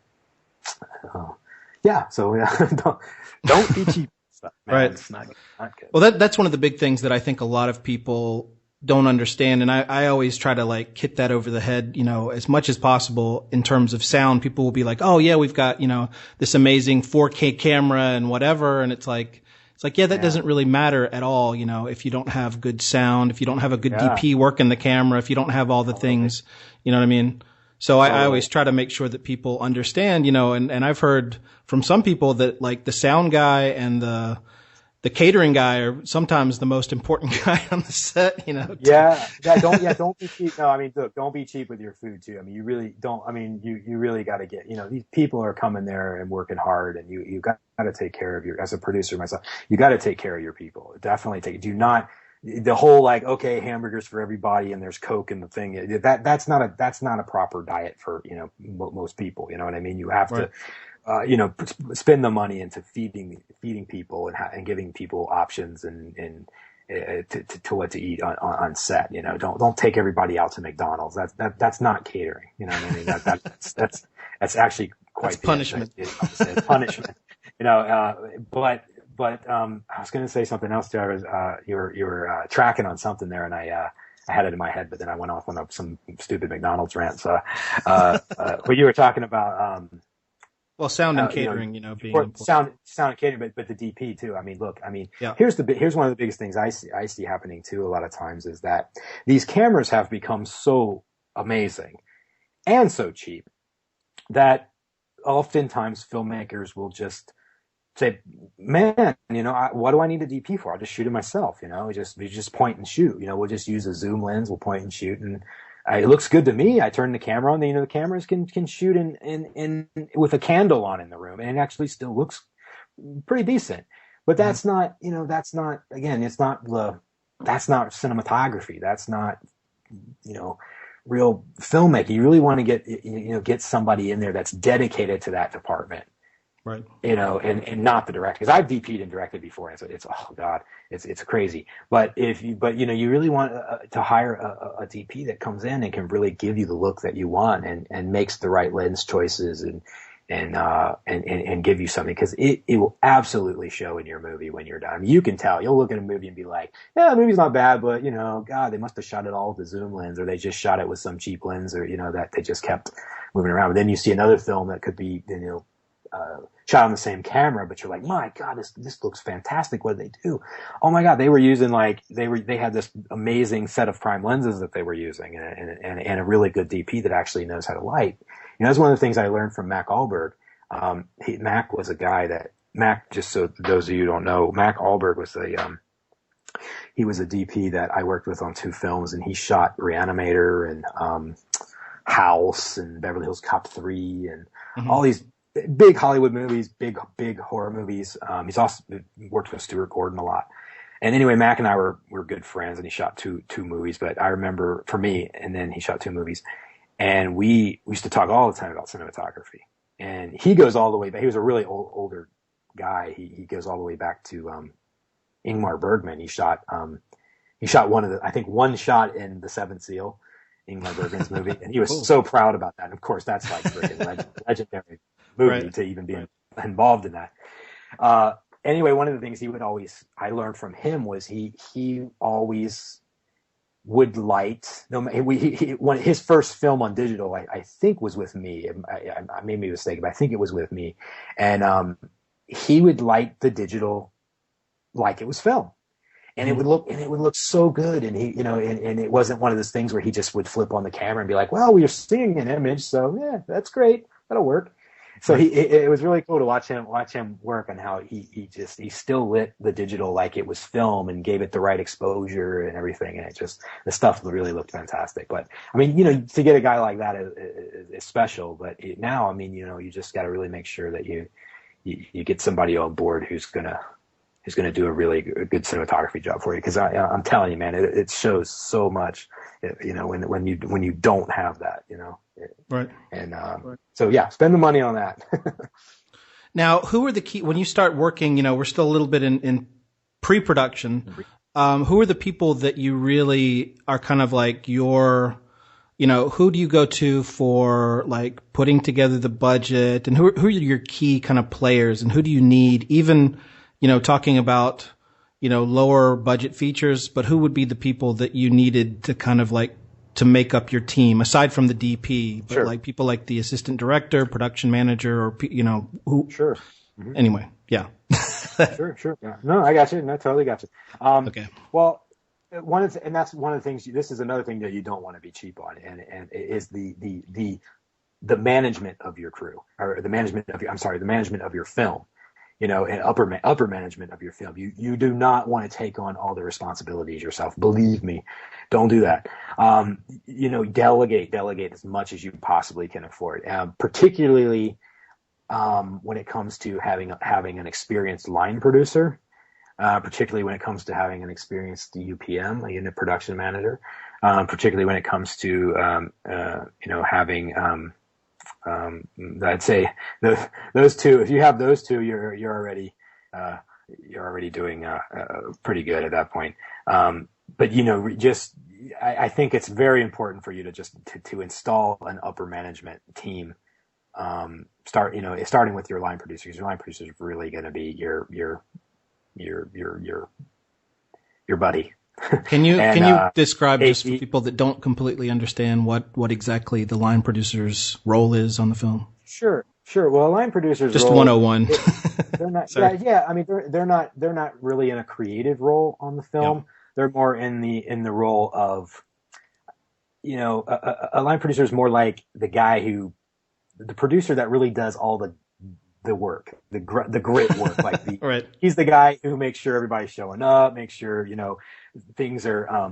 don't be cheap. Man, right. It's not good. Well, that's one of the big things that I think a lot of people don't understand. And I always try to hit that over the head, as much as possible in terms of sound. People will be like, oh yeah, we've got, this amazing 4K camera and whatever. And it's like, yeah, that doesn't really matter at all. If you don't have good sound, if you don't have a good DP working the camera, if you don't have all the things, you know what I mean? So I always try to make sure that people understand, and I've heard from some people that the sound guy and the the catering guy are sometimes the most important guy on the set, you know. Don't be cheap. No, I mean, look, don't be cheap with your food too. I mean, you really don't. I mean, you really got to get, you know, these people are coming there and working hard, and you got to take care of as a producer myself, you got to take care of your people. Definitely do not, the whole like, okay, hamburgers for everybody and there's Coke in the thing. That's not a proper diet for, you know, most people. You know what I mean? You have to, you know, spend the money into feeding people and giving people options and to what to eat on set. You know, don't take everybody out to McDonald's. That's not catering. You know what I mean? That's actually quite that's punishment. It's punishment. You know, but I was going to say something else there. You were tracking on something there, and I had it in my head, but then I went off on some stupid McDonald's rant. So, what you were talking about. Well, sound and catering, you know, being important. Sound and catering, but the DP too. I mean, look, I mean, here's one of the biggest things I see happening too a lot of times is that these cameras have become so amazing and so cheap that oftentimes filmmakers will just say, man, you know, what do I need a DP for? I'll just shoot it myself. You know, we just point and shoot. You know, we'll just use a zoom lens. We'll point and shoot, and it looks good to me. I turn the camera on. You know, the cameras can shoot in with a candle on in the room, and it actually still looks pretty decent. But that's not, you know, that's not cinematography. That's not, you know, real filmmaking. You really want to get somebody in there that's dedicated to that department. Right. You know, and not the director, because I've DP'd and directed before, and so it's oh god, it's crazy. But you know, you really want to hire a DP that comes in and can really give you the look that you want and makes the right lens choices and give you something, because it will absolutely show in your movie when you're done. I mean, you can tell. You'll look at a movie and be like, yeah, the movie's not bad, but you know, God, they must have shot it all with the zoom lens, or they just shot it with some cheap lens, or you know, that they just kept moving around. But then you see another film that could be, you know, shot on the same camera, but you're like, my God, this looks fantastic. What did they do? Oh my God, they were using they had this amazing set of prime lenses that they were using, and a really good DP that actually knows how to light. You know, that's one of the things I learned from Mac Ahlberg. Mac was a guy just so those of you who don't know, Mac Ahlberg was he was a DP that I worked with on 2 films, and he shot Reanimator and House and Beverly Hills Cop 3 and all these big Hollywood movies, big horror movies. He's also worked with Stuart Gordon a lot. And anyway, Mac and I were good friends, and he shot two movies. But I remember, for me, and then he shot 2 movies, and we used to talk all the time about cinematography. And he goes all the way back. He was a really older guy. He goes all the way back to Ingmar Bergman. He shot one shot in The Seventh Seal, Ingmar Bergman's movie, and he was so proud about that. And of course, that's like freaking legendary movie to even be involved in that. Anyway, one of the things I learned from him was he always would light. His first film on digital, I think, was with me. I may be mistaken, but I think it was with me. And he would light the digital like it was film. And it would look so good. And he, you know, and it wasn't one of those things where he just would flip on the camera and be like, well, we're seeing an image, so yeah, that's great. That'll work. So it was really cool to watch him work on how he still lit the digital like it was film and gave it the right exposure and everything. And the stuff really looked fantastic. But I mean, you know, to get a guy like that is special, but now, I mean, you know, you just got to really make sure that you get somebody on board who's going to do a really good cinematography job for you. Cause I'm telling you, man, it shows so much, you know, when you don't have that, you know. Right. And so yeah, spend the money on that. Now, who are the key, when you start working, you know, we're still a little bit in pre-production. Who are the people that you really are kind of like your, you know, who do you go to for like putting together the budget, and who are your key kind of players, and who do you need, even, you know, talking about, you know, lower budget features, but who would be the people that you needed to kind of like to make up your team aside from the DP, but like people like the assistant director, production manager, or, you know, who? Sure. Mm-hmm. Anyway. Yeah. Sure. Yeah. No, I got you. No, totally got you. Okay. Well, that's one of the things, this is another thing that you don't want to be cheap on, and is the management of your crew, or the management of your film. and upper management of your film. You do not want to take on all the responsibilities yourself. Believe me, don't do that. Delegate as much as you possibly can afford, particularly when it comes to having an experienced line producer, particularly when it comes to having an experienced UPM, a unit production manager, particularly when it comes to having I'd say those two. If you have those two, you're already doing pretty good at that point. But I think it's very important for you to to install an upper management team. Starting with your line producer, because your line producer is really going to be your buddy. Can you describe, just for people that don't completely understand, what exactly the line producer's role is on the film? Sure. Well, a line producer's just role, 101. They're not. I mean, they're not really in a creative role on the film. Yep. They're more in the role of, a line producer is more like the producer that really does all the work, the grit work, like right. He's the guy who makes sure everybody's showing up, makes sure, things are,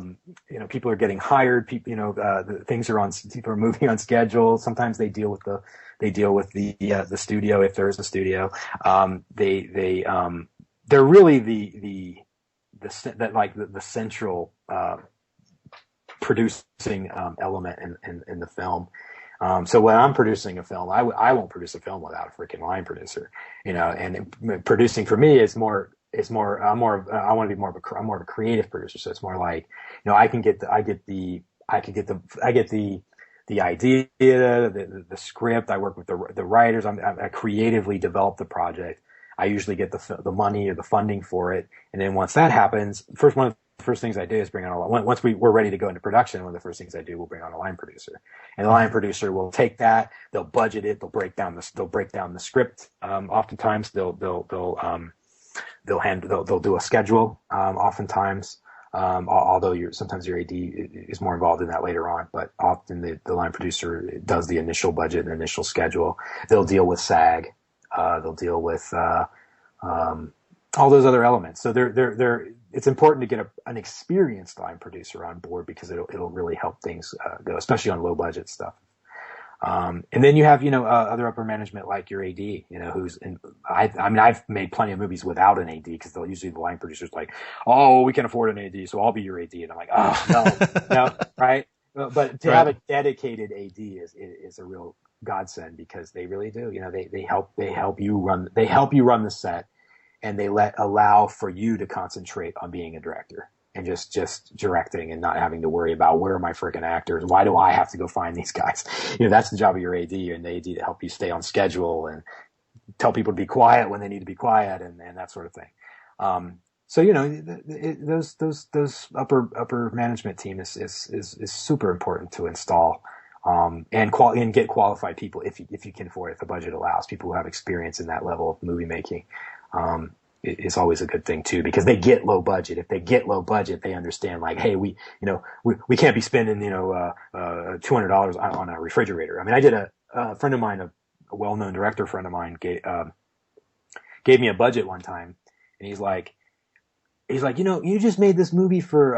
people are getting hired, people, things are people are moving on schedule. Sometimes they deal with the studio, if there is a studio. They're really the central, producing, element in the film. So when I'm producing a film, I won't produce a film without a freaking line producer, and producing for me is more, I want to be more of a creative producer. So it's more like, I get the idea, the script. I work with the writers. I creatively develop the project. I usually get the money or the funding for it. And then once that happens, one of the first things I do is bring on once we're ready to go into production, one of the first things I do, we'll bring on a line producer. And the line producer will take that, they'll budget it, they'll break down the script. Oftentimes they'll do a schedule, oftentimes. Although sometimes your AD is more involved in that later on, but often the line producer does the initial budget and initial schedule. They'll deal with SAG, they'll deal with all those other elements. So it's important to get an experienced line producer on board, because it'll really help things go, especially on low budget stuff. And then you have, other upper management like your AD, I've made plenty of movies without an AD, because they'll usually the line producer's like, oh, we can afford an AD, so I'll be your AD. And I'm like, oh, no, right? But to have a dedicated AD is a real godsend, because they really do, they help you run the set, and they allow for you to concentrate on being a director and just directing, and not having to worry about, where are my freaking actors? Why do I have to go find these guys? That's the job of your AD, and the AD to help you stay on schedule and tell people to be quiet when they need to be quiet, and that sort of thing. So those upper management team is super important to install, and get qualified people if you can afford it, if the budget allows. People who have experience in that level of movie making. Is always a good thing too, because they get low budget. If they get low budget, they understand, like, hey, we can't be spending, $200 on a refrigerator. I mean, I did a friend of mine, a well-known director friend of mine gave me a budget one time, and he's like, you just made this movie for,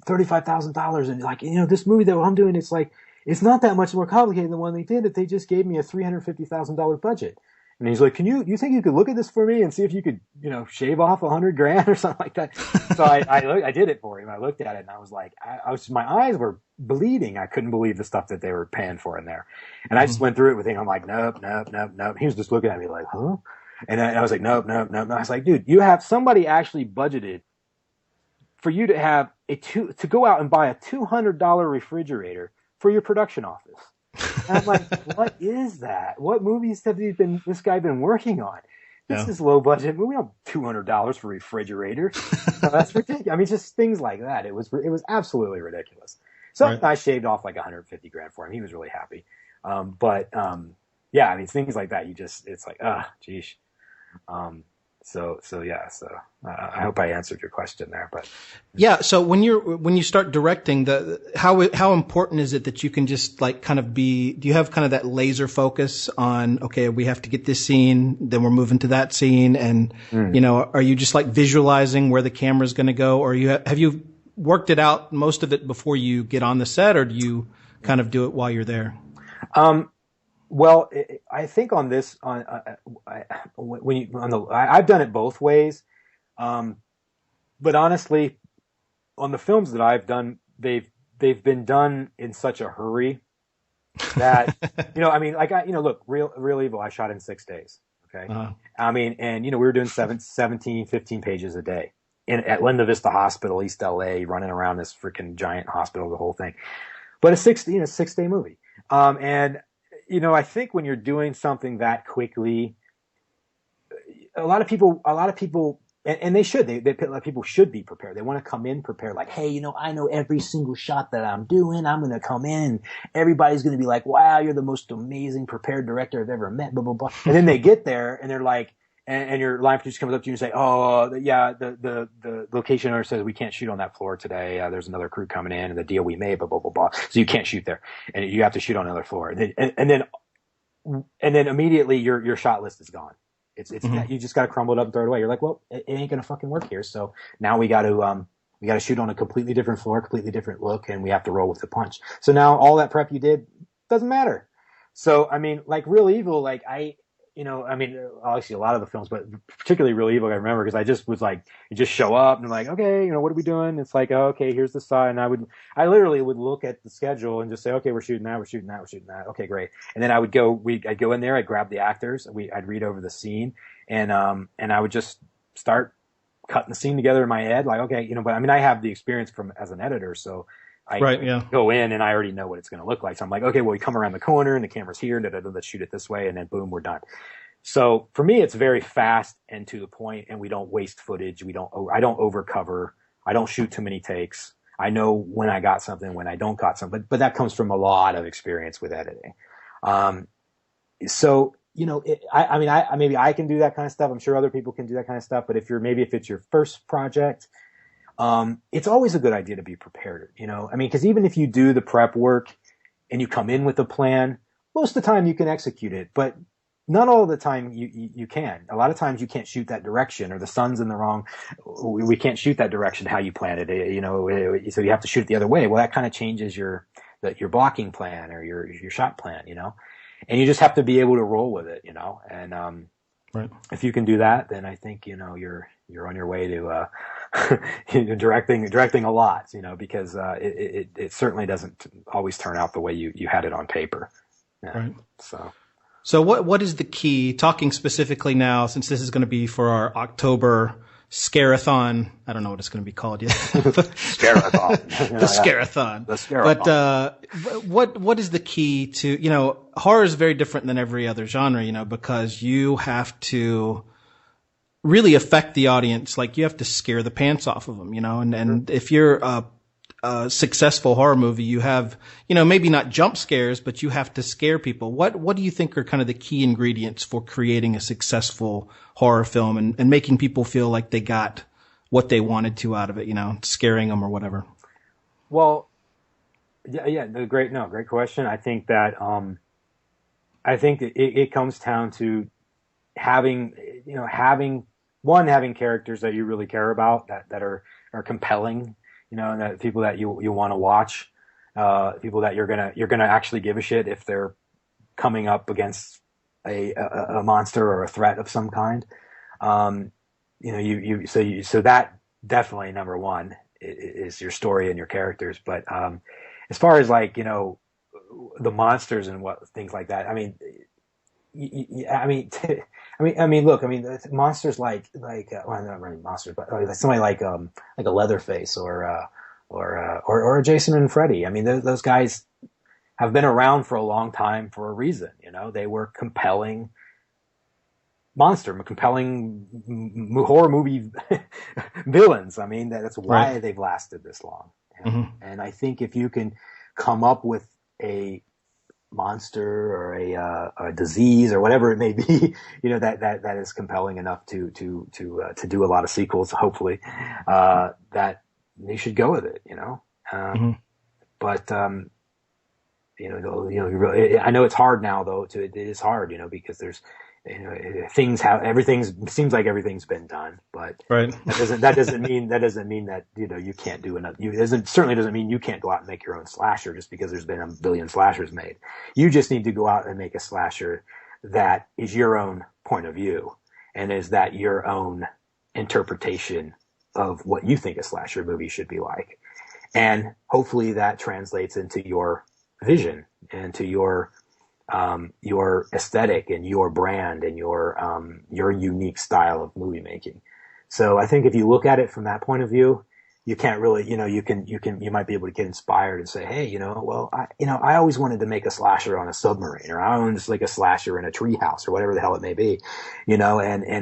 $35,000. And like, this movie that I'm doing, it's not that much more complicated than the one they did, that they just gave me a $350,000 budget. And he's like, you think you could look at this for me and see if you could, shave off $100,000 or something like that? So I did it for him. I looked at it, and I was like, my eyes were bleeding. I couldn't believe the stuff that they were paying for in there. And I just went through it with him. I'm like, nope. He was just looking at me like, huh? And I was like, nope. I was like, dude, somebody actually budgeted for you to have to go out and buy a $200 refrigerator for your production office. And I'm like, what is that? What movies have this guy been working on? This is low budget movie. We don't have $200 for a refrigerator. That's ridiculous. I mean, just things like that. It was absolutely ridiculous. So right. I shaved off like $150,000 for him. He was really happy. Yeah, I mean, things like that. It's like, geez. So yeah. So I hope I answered your question there. But yeah. So when you start directing, how important is it that you can just like kind of do you have kind of that laser focus on, okay, we have to get this scene, then we're moving to that scene, and are you just like visualizing where the camera's going to go, or have you worked it out most of it before you get on the set, or do you kind of do it while you're there? Well, I think on this, I've done it both ways. But honestly, on the films that I've done, they've been done in such a hurry that, look, Real Evil, I shot in 6 days. Okay. Uh-huh. I mean, and, we were doing 17, 15 pages a day at Linda Vista Hospital, East LA, running around this freaking giant hospital, the whole thing. But a 6-day movie. And, I think when you're doing something that quickly, a lot of people, and they should, people should be prepared. They want to come in prepared, like, hey, I know every single shot that I'm doing. I'm going to come in. Everybody's going to be like, wow, you're the most amazing prepared director I've ever met, blah, blah, blah. And then they get there and they're like, and your line producer comes up to you and say, oh, yeah, the location owner says we can't shoot on that floor today. There's another crew coming in and the deal we made, blah, blah, blah, blah. So you can't shoot there and you have to shoot on another floor. And then immediately your shot list is gone. It's you just got to crumble it up and throw it away. You're like, well, it ain't going to fucking work here. So now we got to shoot on a completely different floor, completely different look, and we have to roll with the punch. So now all that prep you did doesn't matter. So, I mean, like Real Evil, like obviously a lot of the films, but particularly Real Evil, I remember because I just was like, you just show up and I'm like, okay, what are we doing? It's like, oh, okay, here's the side. And I literally would look at the schedule and just say, okay, we're shooting that. Okay, great. And then I'd go in there, I'd grab the actors, I'd read over the scene and I would just start cutting the scene together in my head. Like, okay, but I mean, I have the experience as an editor. So I go in and I already know what it's going to look like. So I'm like, okay, well, we come around the corner and the camera's here, let's shoot it this way. And then boom, we're done. So for me, it's very fast and to the point, and we don't waste footage. I don't overcover. I don't shoot too many takes. I know when I got something, when I don't got something, but that comes from a lot of experience with editing. So, maybe I can do that kind of stuff. I'm sure other people can do that kind of stuff. But if it's your first project, it's always a good idea to be prepared, because even if you do the prep work and you come in with a plan, most of the time you can execute it, but not all the time you can. A lot of times you can't shoot that direction, or the sun's in the wrong. We can't shoot that direction how you planned it, so you have to shoot it the other way. Well, that kind of changes your blocking plan or your shot plan, and you just have to be able to roll with it, and right. If you can do that, then I think, you're on your way to, directing a lot, because, it certainly doesn't always turn out the way you had it on paper. Yeah. Right. So what is the key, talking specifically now, since this is going to be for our October Scarathon? I don't know what it's going to be called yet. Scarathon. The Scarathon. The Scarathon. But, what is the key to, horror is very different than every other genre, because you have to really affect the audience. Like you have to scare the pants off of them, and if you're a successful horror movie, you have, maybe not jump scares, but you have to scare people. What do you think are kind of the key ingredients for creating a successful horror film and making people feel like they got what they wanted to out of it, scaring them or whatever? Well, yeah, great question. I think that, it comes down to having characters that you really care about that are compelling, and that people that you want to watch, people that you're gonna actually give a shit if they're coming up against a monster or a threat of some kind. So that definitely number one is your story and your characters. But as far as like the monsters and things like that, look, monsters like well, not really monsters, but somebody like a Leatherface or a Jason and Freddy. Those guys have been around for a long time for a reason. They were compelling horror movie villains. That's why they've lasted this long. Mm-hmm. And I think if you can come up with a monster or a disease or whatever it may be, that is compelling enough to do a lot of sequels, hopefully, that you should go with it, But, really, I know it's hard now though, it is hard, because there's, seems like everything's been done, but right. that doesn't mean that, you can't do enough. Certainly doesn't mean you can't go out and make your own slasher just because there's been a billion slashers made. You just need to go out and make a slasher that is your own point of view and is that your own interpretation of what you think a slasher movie should be like. And hopefully that translates into your vision and to your aesthetic and your brand and your unique style of movie making. So I think if you look at it from that point of view, you can't really, you might be able to get inspired and say, hey, I always wanted to make a slasher on a submarine, or I wanted to just like a slasher in a treehouse, or whatever the hell it may be, and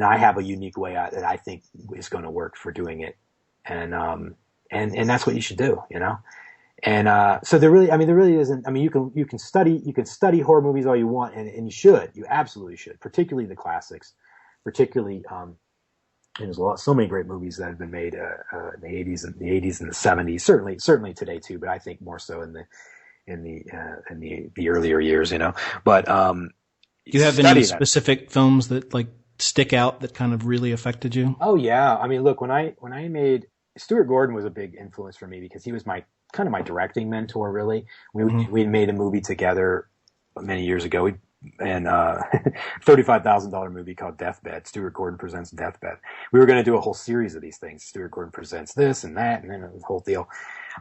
I have a unique way that I think is going to work for doing it. And that's what you should do, And, so there really isn't, you can study horror movies all you want, and you absolutely should, particularly the classics, particularly, there's so many great movies that have been made, in the 80s and the 70s, certainly today too, but I think more so in the earlier years, but, do you have any specific films that like stick out that kind of really affected you? Oh yeah. Look, when I made, Stuart Gordon was a big influence for me because he was my directing mentor, really. We made a movie together many years ago, and $35,000 movie called Deathbed. Stuart Gordon Presents Deathbed. We were going to do a whole series of these things. Stuart Gordon Presents this and that, and then the whole deal.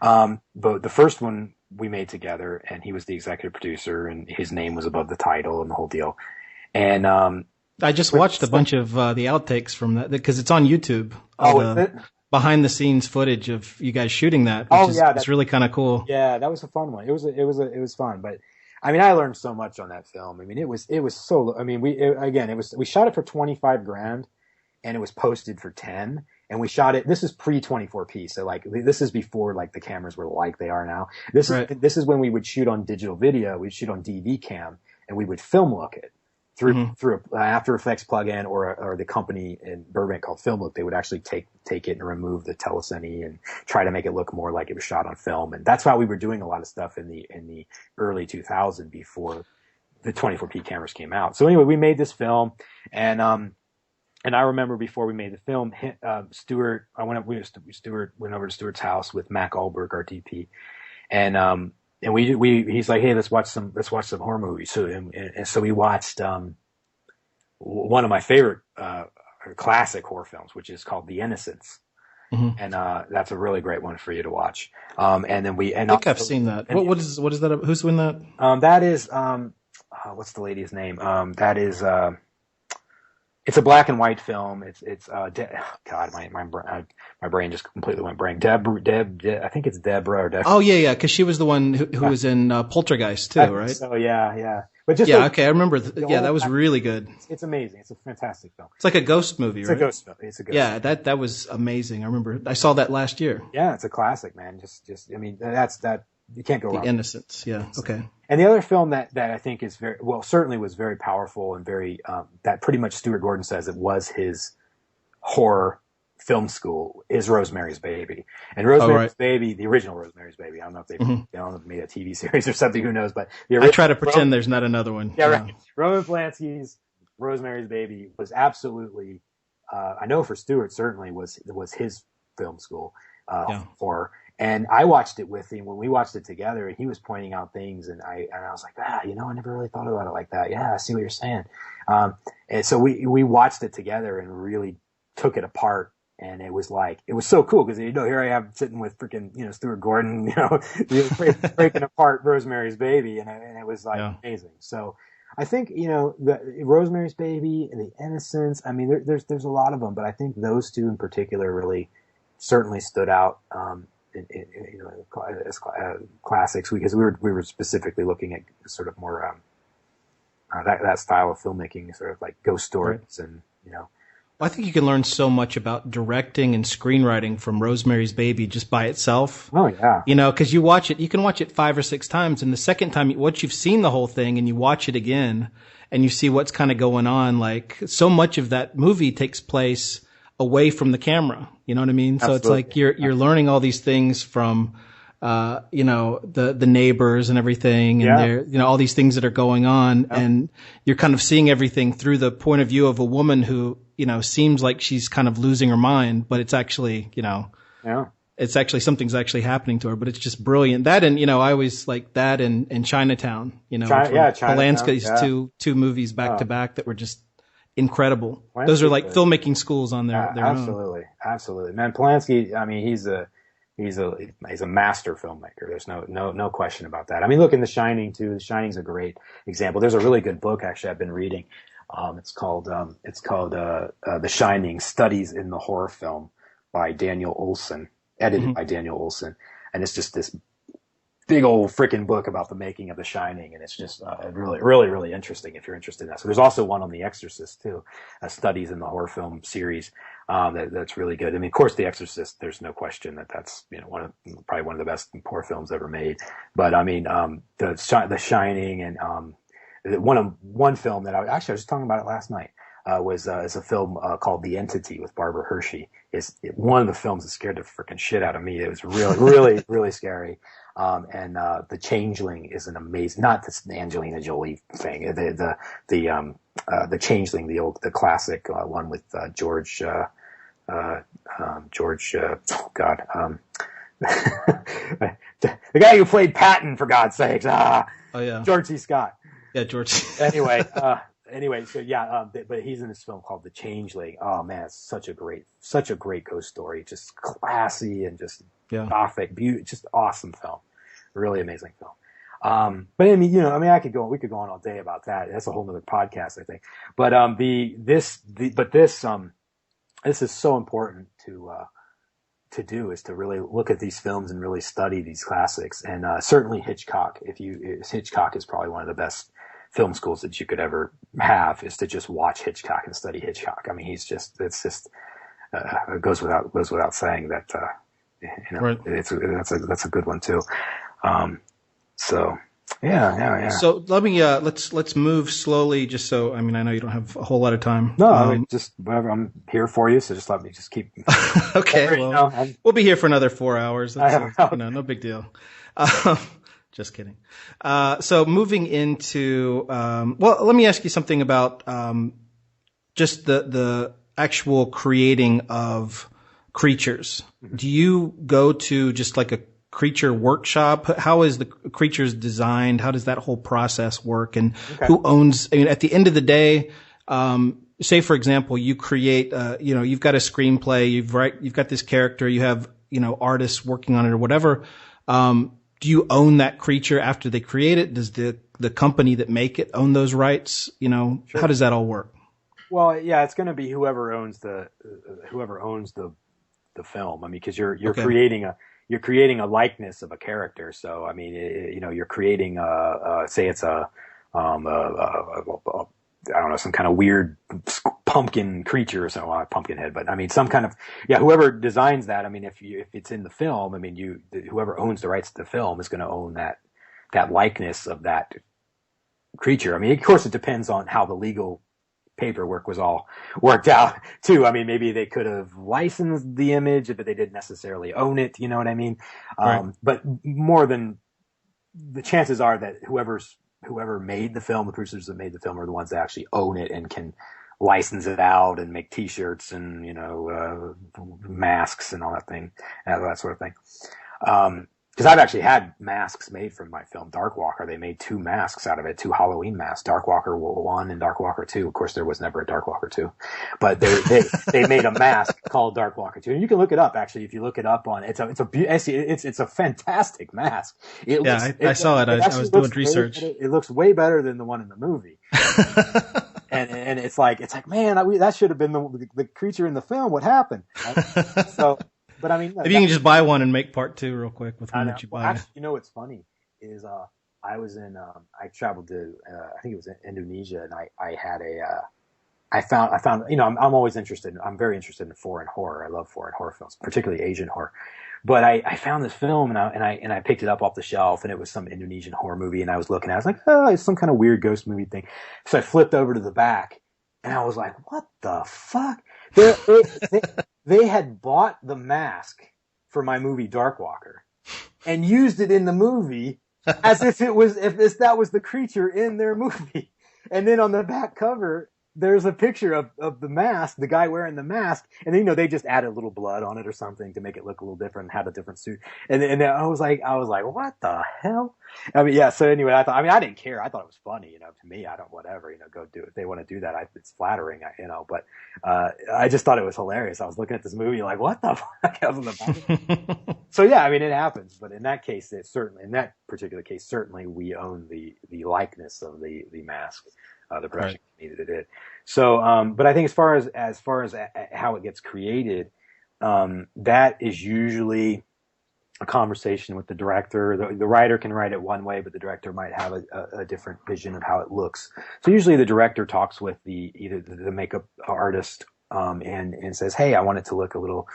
But the first one we made together, and he was the executive producer, and his name was above the title and the whole deal. And I just watched a bunch of the outtakes from that because it's on YouTube. Is it? Behind the scenes footage of you guys shooting that, which is really kind of cool. Yeah, that was a fun one. It was fun, but I learned so much on that film. It was so, we shot it for $25,000 and it was posted for 10, and we shot it, this is pre 24p. So like, this is before like the cameras were like they are now. This is when we would shoot on digital video, we'd shoot on DV cam, and we would film look it. Through a After Effects plugin or the company in Burbank called Filmlook, they would actually take it and remove the telecine and try to make it look more like it was shot on film. And that's why we were doing a lot of stuff in the early 2000s before the 24p cameras came out. So anyway, we made this film, and I remember before we made the film, Stuart went over to Stuart's house with Mac Alberg, our DP, and he's like, hey, let's watch some horror movies. So we watched, one of my favorite, classic horror films, which is called The Innocents. Mm-hmm. And, that's a really great one for you to watch. And then I think I've seen that. What is that? Who's in that? That is, what's the lady's name? That is, it's a black and white film. God, my brain just completely went blank. I think it's Deborah or Deborah. Oh yeah, because she was the one who was in Poltergeist too, right? So yeah. But just okay, I remember. That was really good. It's amazing. It's a fantastic film. It's like a ghost movie, right? It's a ghost movie. Yeah, that was amazing. I remember I saw that last year. Yeah, it's a classic, man. That's you can't go wrong. The Innocents. Yeah. Okay. And the other film that I think is certainly was very powerful and very, that pretty much Stuart Gordon says it was his horror film school, is Rosemary's Baby. And Rosemary's Baby, the original Rosemary's Baby, I don't know if they made a TV series or something, who knows, but I try to pretend there's not another one. Yeah, right. Roman Polanski's Rosemary's Baby was absolutely, I know for Stuart certainly was his film school, horror. And I watched it with him when we watched it together, and he was pointing out things, and I was like, I never really thought about it like that. Yeah, I see what you're saying. And so we watched it together and really took it apart, and it was so cool because here I am sitting with freaking Stuart Gordon, breaking apart Rosemary's Baby, and it was amazing. So I think the Rosemary's Baby and The Innocents. There's a lot of them, but I think those two in particular really certainly stood out. As classics, because we were specifically looking at sort of more that style of filmmaking, sort of like ghost stories and I think you can learn so much about directing and screenwriting from Rosemary's Baby just by itself. Oh yeah. You know, because you can watch it 5 or 6 times, and the second time, once you've seen the whole thing and you watch it again, and you see what's kind of going on, like so much of that movie takes place away from the camera. You know what I mean? Absolutely. So it's like you're learning all these things from, you know, the neighbors and everything, and they're, you know, all these things that are going on, and you're kind of seeing everything through the point of view of a woman who, you know, seems like she's kind of losing her mind, but it's actually, you know, it's actually something's actually happening to her, but it's just brilliant. That, and, you know, I always like that and Chinatown, you know, Polanski's two movies back to back that were just incredible. Polanski, those are like filmmaking schools on their absolutely own. Absolutely, man. Polanski, I mean, he's a master filmmaker. There's no question about that. I mean, look in The Shining too. The Shining's a great example. There's a really good book actually I've been reading. It's called The Shining: Studies in the Horror Film by Daniel Olson, edited by Daniel Olson, and it's just this big old freaking book about the making of The Shining, and it's just really interesting if you're interested in that. So there's also one on The Exorcist too, Studies in the Horror Film series. That's really good. I mean, of course, The Exorcist, there's no question that's, you know, probably one of the best horror films ever made. But I mean, The Shining and, one film that I was talking about it last night, is a film, called The Entity with Barbara Hershey. It's one of the films that scared the freaking shit out of me. It was really scary. And The Changeling is an amazing, not this Angelina Jolie thing, the Changeling, the classic, one with, George, the guy who played Patton, for God's sakes. George C. Scott. Yeah, George. Anyway, so but he's in this film called The Changeling. Oh man, it's such a great ghost story. Just classy and just gothic, just awesome film. Really amazing film. But I mean, you know, I mean, we could go on all day about that. That's a whole nother podcast, I think. But this is so important to do, is to really look at these films and really study these classics. And certainly Hitchcock. Hitchcock is probably one of the best film schools that you could ever have, is to just watch Hitchcock and study Hitchcock. I mean, it goes without saying that, you know, right. That's a good one too. So yeah. So let me, let's move slowly, just so, I mean, I know you don't have a whole lot of time. No, I mean, just whatever. I'm here for you. So just let me just keep. Okay. Well, we'll be here for another 4 hours. No big deal. Just kidding. So moving into, let me ask you something about, just the actual creating of creatures. Mm-hmm. Do you go to just like a creature workshop? How is the creatures designed? How does that whole process work? And who owns, I mean, at the end of the day, say for example, you create, you know, you've got a screenplay, you've got this character, you have, you know, artists working on it or whatever. Do you own that creature after they create it? Does the company that make it own those rights? You know, sure. How does that all work? Well, yeah, it's going to be whoever owns the film. I mean, because you're creating a likeness of a character. So I mean, you know, you're creating say it's a I don't know, some kind of weird pumpkin creature or something, well, not pumpkin head, but I mean, some kind of, whoever designs that, I mean, if it's in the film, I mean, whoever owns the rights to the film is going to own that likeness of that creature. I mean, of course, it depends on how the legal paperwork was all worked out too. I mean, maybe they could have licensed the image, but they didn't necessarily own it. You know what I mean? Right. But more than the chances are that whoever made the film, the producers that made the film, are the ones that actually own it and can license it out and make T-shirts and, you know, masks and all that sort of thing. Because I've actually had masks made from my film Dark Walker. They made 2 masks out of it, 2 Halloween masks, Dark Walker 1 and Dark Walker 2. Of course, there was never a Dark Walker 2, but they made a mask called Dark Walker 2, and you can look it up. Actually, if you look it up on it's a fantastic mask. I saw it. I was doing research. It looks way better than the one in the movie. and it's like man, that should have been the creature in the film. What happened? So. But I mean, if you can just buy one and make part 2 real quick with one that you buy. Well, actually, you know what's funny is I was in I traveled to I think it was in Indonesia, and I had I found, you know, I'm always interested. I'm very interested in foreign horror. I love foreign horror films, particularly Asian horror. But I found this film and I picked it up off the shelf, and it was some Indonesian horror movie, and I was looking at it, I was like, oh, it's some kind of weird ghost movie thing. So I flipped over to the back and I was like, what the fuck? They had bought the mask for my movie Dark Walker and used it in the movie as if that was the creature in their movie. And then on the back cover, there's a picture of the mask, the guy wearing the mask, and then, you know, they just added a little blood on it or something to make it look a little different, had a different suit. And I was like, what the hell? I mean, yeah. So anyway, I didn't care. I thought it was funny, you know, to me, whatever, you know, go do it. If they want to do that, it's flattering, you know, but, I just thought it was hilarious. I was looking at this movie like, what the fuck? I was in the back. So yeah, I mean, it happens, but in that case, in that particular case, certainly we own the likeness of the mask. The production company that did it. So, but I think as far as how it gets created, that is usually a conversation with the director. The writer can write it one way, but the director might have a different vision of how it looks. So usually the director talks with either the makeup artist, and says, hey, I want it to look a little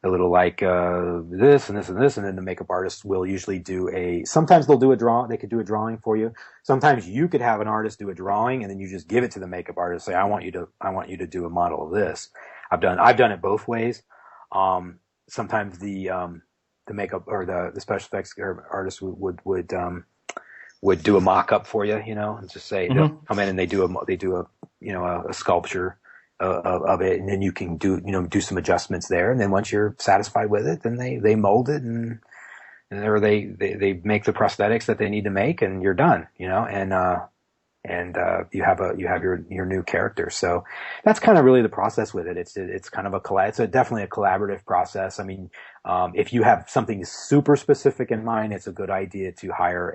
like this and this and this, and then the makeup artist will usually sometimes they'll do they could do a drawing for you. Sometimes you could have an artist do a drawing and then you just give it to the makeup artist, say, I want you to do a model of this. I've done it both ways. Sometimes the makeup or the special effects artist would do a mock-up for you, you know, and just say, they'll come in and they do a sculpture of it, and then you can do some adjustments there, and then once you're satisfied with it, then they mold it or they make the prosthetics that they need to make, and you're done, you know, and you have your new character. So that's kind of really the process with it. It's kind of it's definitely a collaborative process. I mean, if you have something super specific in mind, it's a good idea to hire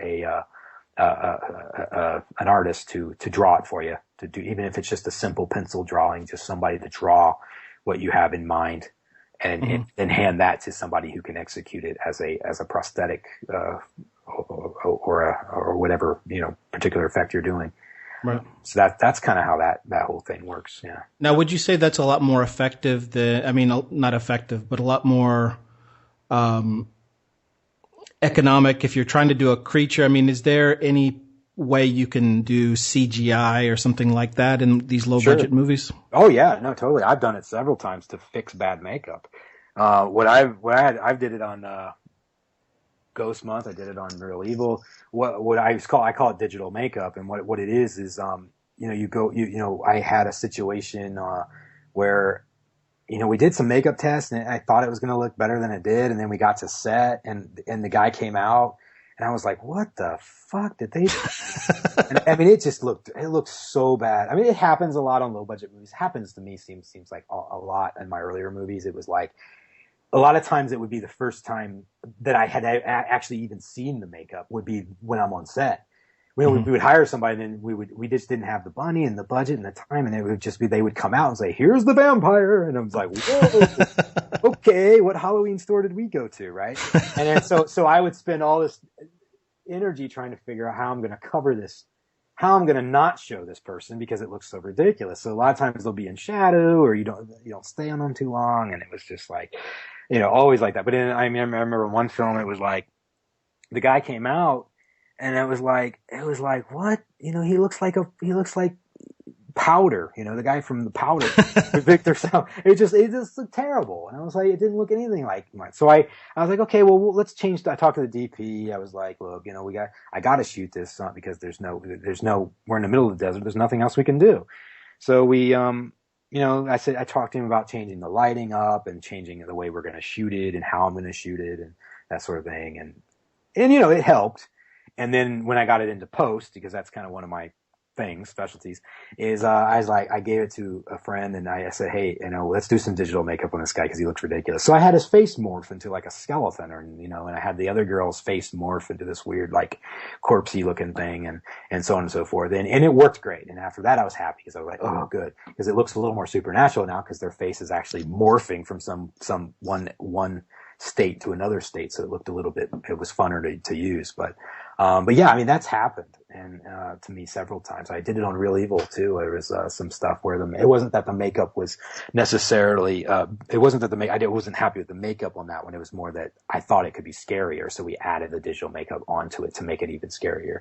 an artist to draw it for you, to do, even if it's just a simple pencil drawing, just somebody to draw what you have in mind and hand that to somebody who can execute it as a prosthetic, or whatever, you know, particular effect you're doing. Right. So that's kind of how that whole thing works. Yeah. Now, would you say that's a lot more effective not effective, but a lot more, economic if you're trying to do a creature? I mean, is there any way you can do CGI or something like that in these low budget movies? Oh yeah, no, totally. I've done it several times to fix bad makeup. I did it on Ghost Month. I did it on Real Evil. I call it digital makeup, and what it is you know, I had a situation where, you know, we did some makeup tests and I thought it was going to look better than it did. And then we got to set and the guy came out and I was like, what the fuck did they do? And, I mean, it looked so bad. I mean, it happens a lot on low budget movies. It happens to me, seems like a lot in my earlier movies. It was like, a lot of times it would be the first time that I had actually even seen the makeup would be when I'm on set. We would hire somebody and then we just didn't have the money and the budget and the time, and it would just be, they would come out and say, here's the vampire. And I was like, whoa, okay, what Halloween store did we go to? Right. And then so I would spend all this energy trying to figure out how I'm going to cover this, how I'm going to not show this person because it looks so ridiculous. So a lot of times they'll be in shadow or you don't stay on them too long. And it was just like, you know, always like that. But I remember in one film, it was like the guy came out, and it was like, what? You know, he looks like Powder, you know, the guy from the Powder, Victor. So it just looked terrible. And I was like, it didn't look anything like mine. So I was like, okay, well, let's change. I talked to the DP. I was like, look, you know, I got to shoot this because we're in the middle of the desert. There's nothing else we can do. So we, you know, I talked to him about changing the lighting up and changing the way we're going to shoot it and how I'm going to shoot it and that sort of thing. And, you know, it helped. And then when I got it into post, because that's kind of one of my specialties, is I gave it to a friend and I said, hey, you know, let's do some digital makeup on this guy because he looks ridiculous. So I had his face morph into like a skeleton, and I had the other girl's face morph into this weird like corpsey looking thing and so on and so forth. And it worked great. And after that I was happy because I was like, oh, good, because it looks a little more supernatural now because their face is actually morphing from some one state to another state. So it looked it was funner to use. But yeah, I mean, that's happened. And, to me several times. I did it on Real Evil too. There was, some stuff where it wasn't that the makeup was necessarily, I wasn't happy with the makeup on that one. It was more that I thought it could be scarier. So we added the digital makeup onto it to make it even scarier.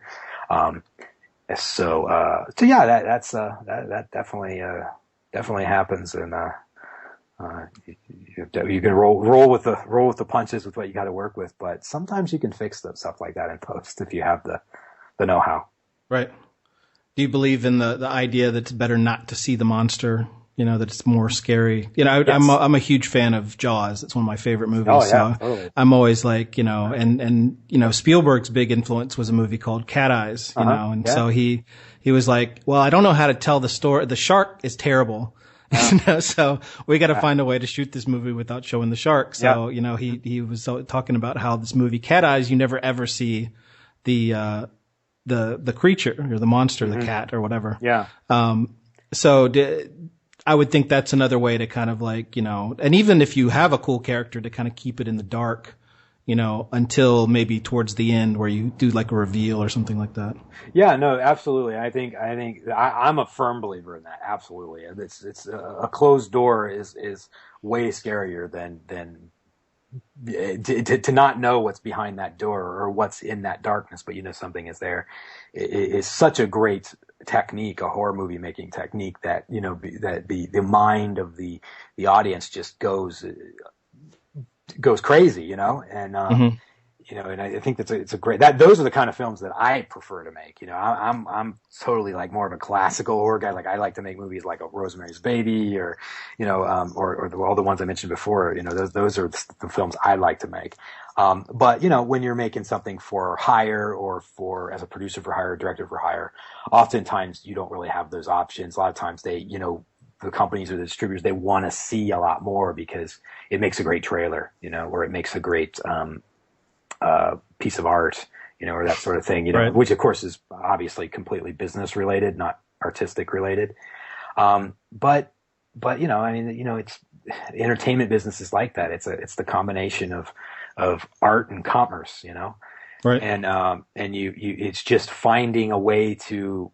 So yeah, that definitely happens. And, you can roll with the punches with what you got to work with, but sometimes you can fix stuff like that in post if you have the know-how. Right. Do you believe in the idea that it's better not to see the monster? That it's more scary. Yes. I'm a huge fan of Jaws. It's one of my favorite movies. Oh, yeah, so totally. I'm always like, and Spielberg's big influence was a movie called Cat Eyes, so he was like, well, I don't know how to tell the story. The shark is terrible. So we got to find a way to shoot this movie without showing the shark. So, he was talking about how this movie Cat Eyes, you never ever see the creature or the monster, the cat or whatever. Yeah. I would think that's another way to kind of like, and even if you have a cool character, to kind of keep it in the dark, until maybe towards the end where you do like a reveal or something like that. Yeah, no, absolutely. I think I'm a firm believer in that. Absolutely. It's a closed door is way scarier than to not know what's behind that door or what's in that darkness, but something is there. It is such a great technique, a horror movie making technique that, that the mind of the audience just goes crazy, and, and I think it's a great, those are the kind of films that I prefer to make. I'm totally like more of a classical horror guy. Like I like to make movies like a Rosemary's Baby or all the ones I mentioned before, those are the films I like to make. But when you're making something for hire or as a producer for hire, or director for hire, oftentimes you don't really have those options. A lot of times they, the companies or the distributors, they want to see a lot more because it makes a great trailer, or it makes a great, piece of art, or that sort of thing, right. Which of course is obviously completely business related, not artistic related. But it's entertainment business is like that. It's the combination of art and commerce, right. And you it's just finding a way to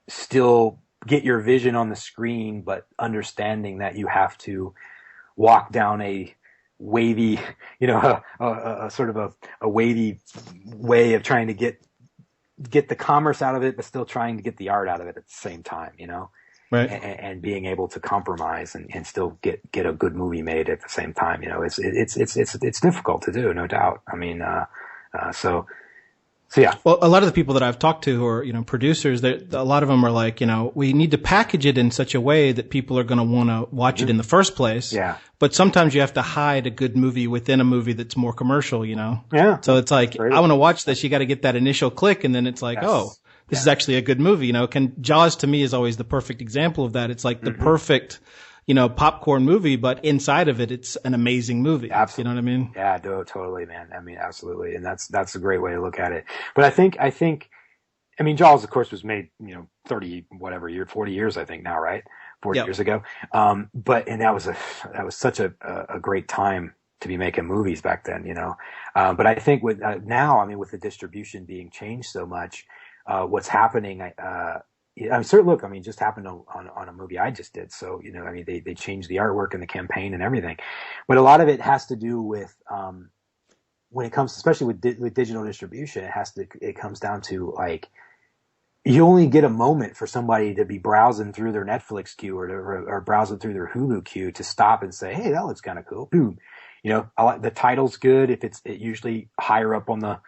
still get your vision on the screen, but understanding that you have to walk down a wavy, a sort of a wavy way of trying to get the commerce out of it, but still trying to get the art out of it at the same time, right. And being able to compromise and still get a good movie made at the same time. It's difficult to do, no doubt. I mean, so yeah. Well, a lot of the people that I've talked to who are, producers, a lot of them are like, we need to package it in such a way that people are going to want to watch it in the first place. Yeah. But sometimes you have to hide a good movie within a movie that's more commercial, Yeah. So it's like, I want to watch this. You got to get that initial click. And then it's like, yes. This is actually a good movie. Jaws to me is always the perfect example of that. It's like the perfect, popcorn movie, but inside of it, it's an amazing movie. Absolutely. You know what I mean? Yeah, totally, man. I mean, absolutely. And that's a great way to look at it. But I think, Jaws, of course, was made, 40 years, I think now, right? 40 years ago. But that was such a great time to be making movies back then, but I think with, now, with the distribution being changed so much, what's happening, just happened on a movie I just did. So, they changed the artwork and the campaign and everything. But a lot of it has to do with, when it comes, especially with digital distribution, it comes down to like, you only get a moment for somebody to be browsing through their Netflix queue or browsing through their Hulu queue to stop and say, hey, that looks kind of cool. Boom. The title's good. If it usually higher up on the